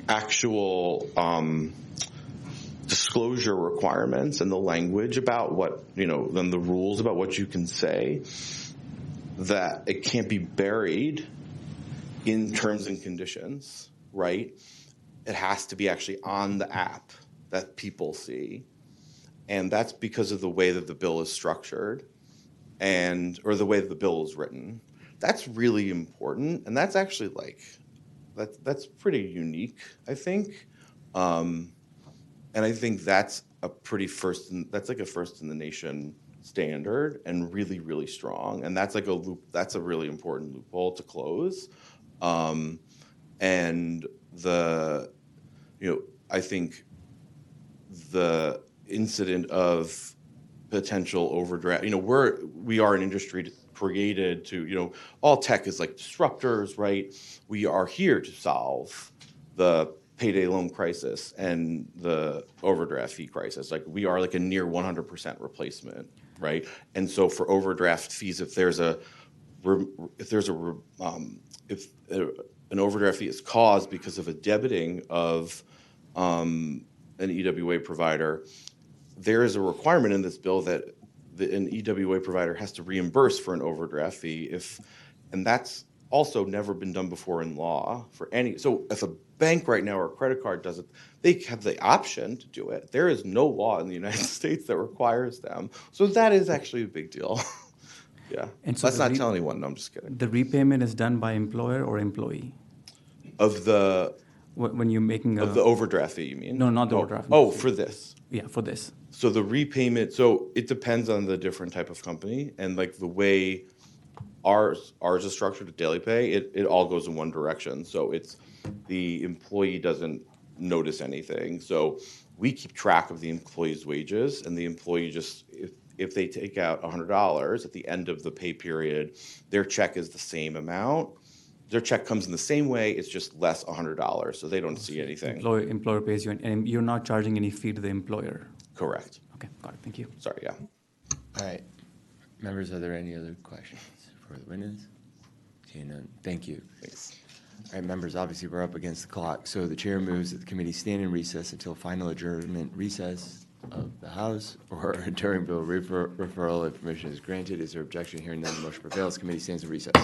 actual disclosure requirements and the language about what then the rules about what you can say, that it can't be buried in terms and conditions, right? It has to be actually on the app that people see. And that's because of the way that the bill is structured or the way that the bill is written. That's really important. And that's actually that's pretty unique, I think. And I think that's a first in the nation standard and really, really strong. And that's that's a really important loophole to close. And I think the incident of potential overdraft, we are an industry created to, all tech is like disruptors, right? We are here to solve the payday loan crisis and the overdraft fee crisis. Like we are like a near 100% replacement, right? And so for overdraft fees, if an overdraft fee is caused because of a debiting of an EWA provider, there is a requirement in this bill that an EWA provider has to reimburse for an overdraft fee and that's also never been done before in law for any. So if a bank right now or a credit card does it, they have the option to do it. There is no law in the United States that requires them. So that is actually a big deal. Yeah. And so let's not tell anyone. No, I'm just kidding. The repayment is done by employer or employee? When you're making of the overdraft fee, you mean? No, not the overdraft. Oh, for this. Yeah, for this. So the repayment, so it depends on the different type of company and like the way ours is structured at Daily Pay, it all goes in one direction. So it's the employee doesn't notice anything. So we keep track of the employee's wages, and the employee just, if they take out $100 at the end of the pay period, their check is the same amount. their check comes in the same way, it's just less $100, so they don't see anything. Employer pays you, and you're not charging any fee to the employer. Correct. Okay, got it. Thank you. Sorry, yeah. All right. Members, are there any other questions for the witness? Seeing none. Thank you. Thanks. All right, members, obviously, we're up against the clock, so the chair moves that the committee stand in recess until final adjournment recess of the House or during bill referral if permission is granted. Is there objection? Hearing none, the motion prevails. Committee stands in recess.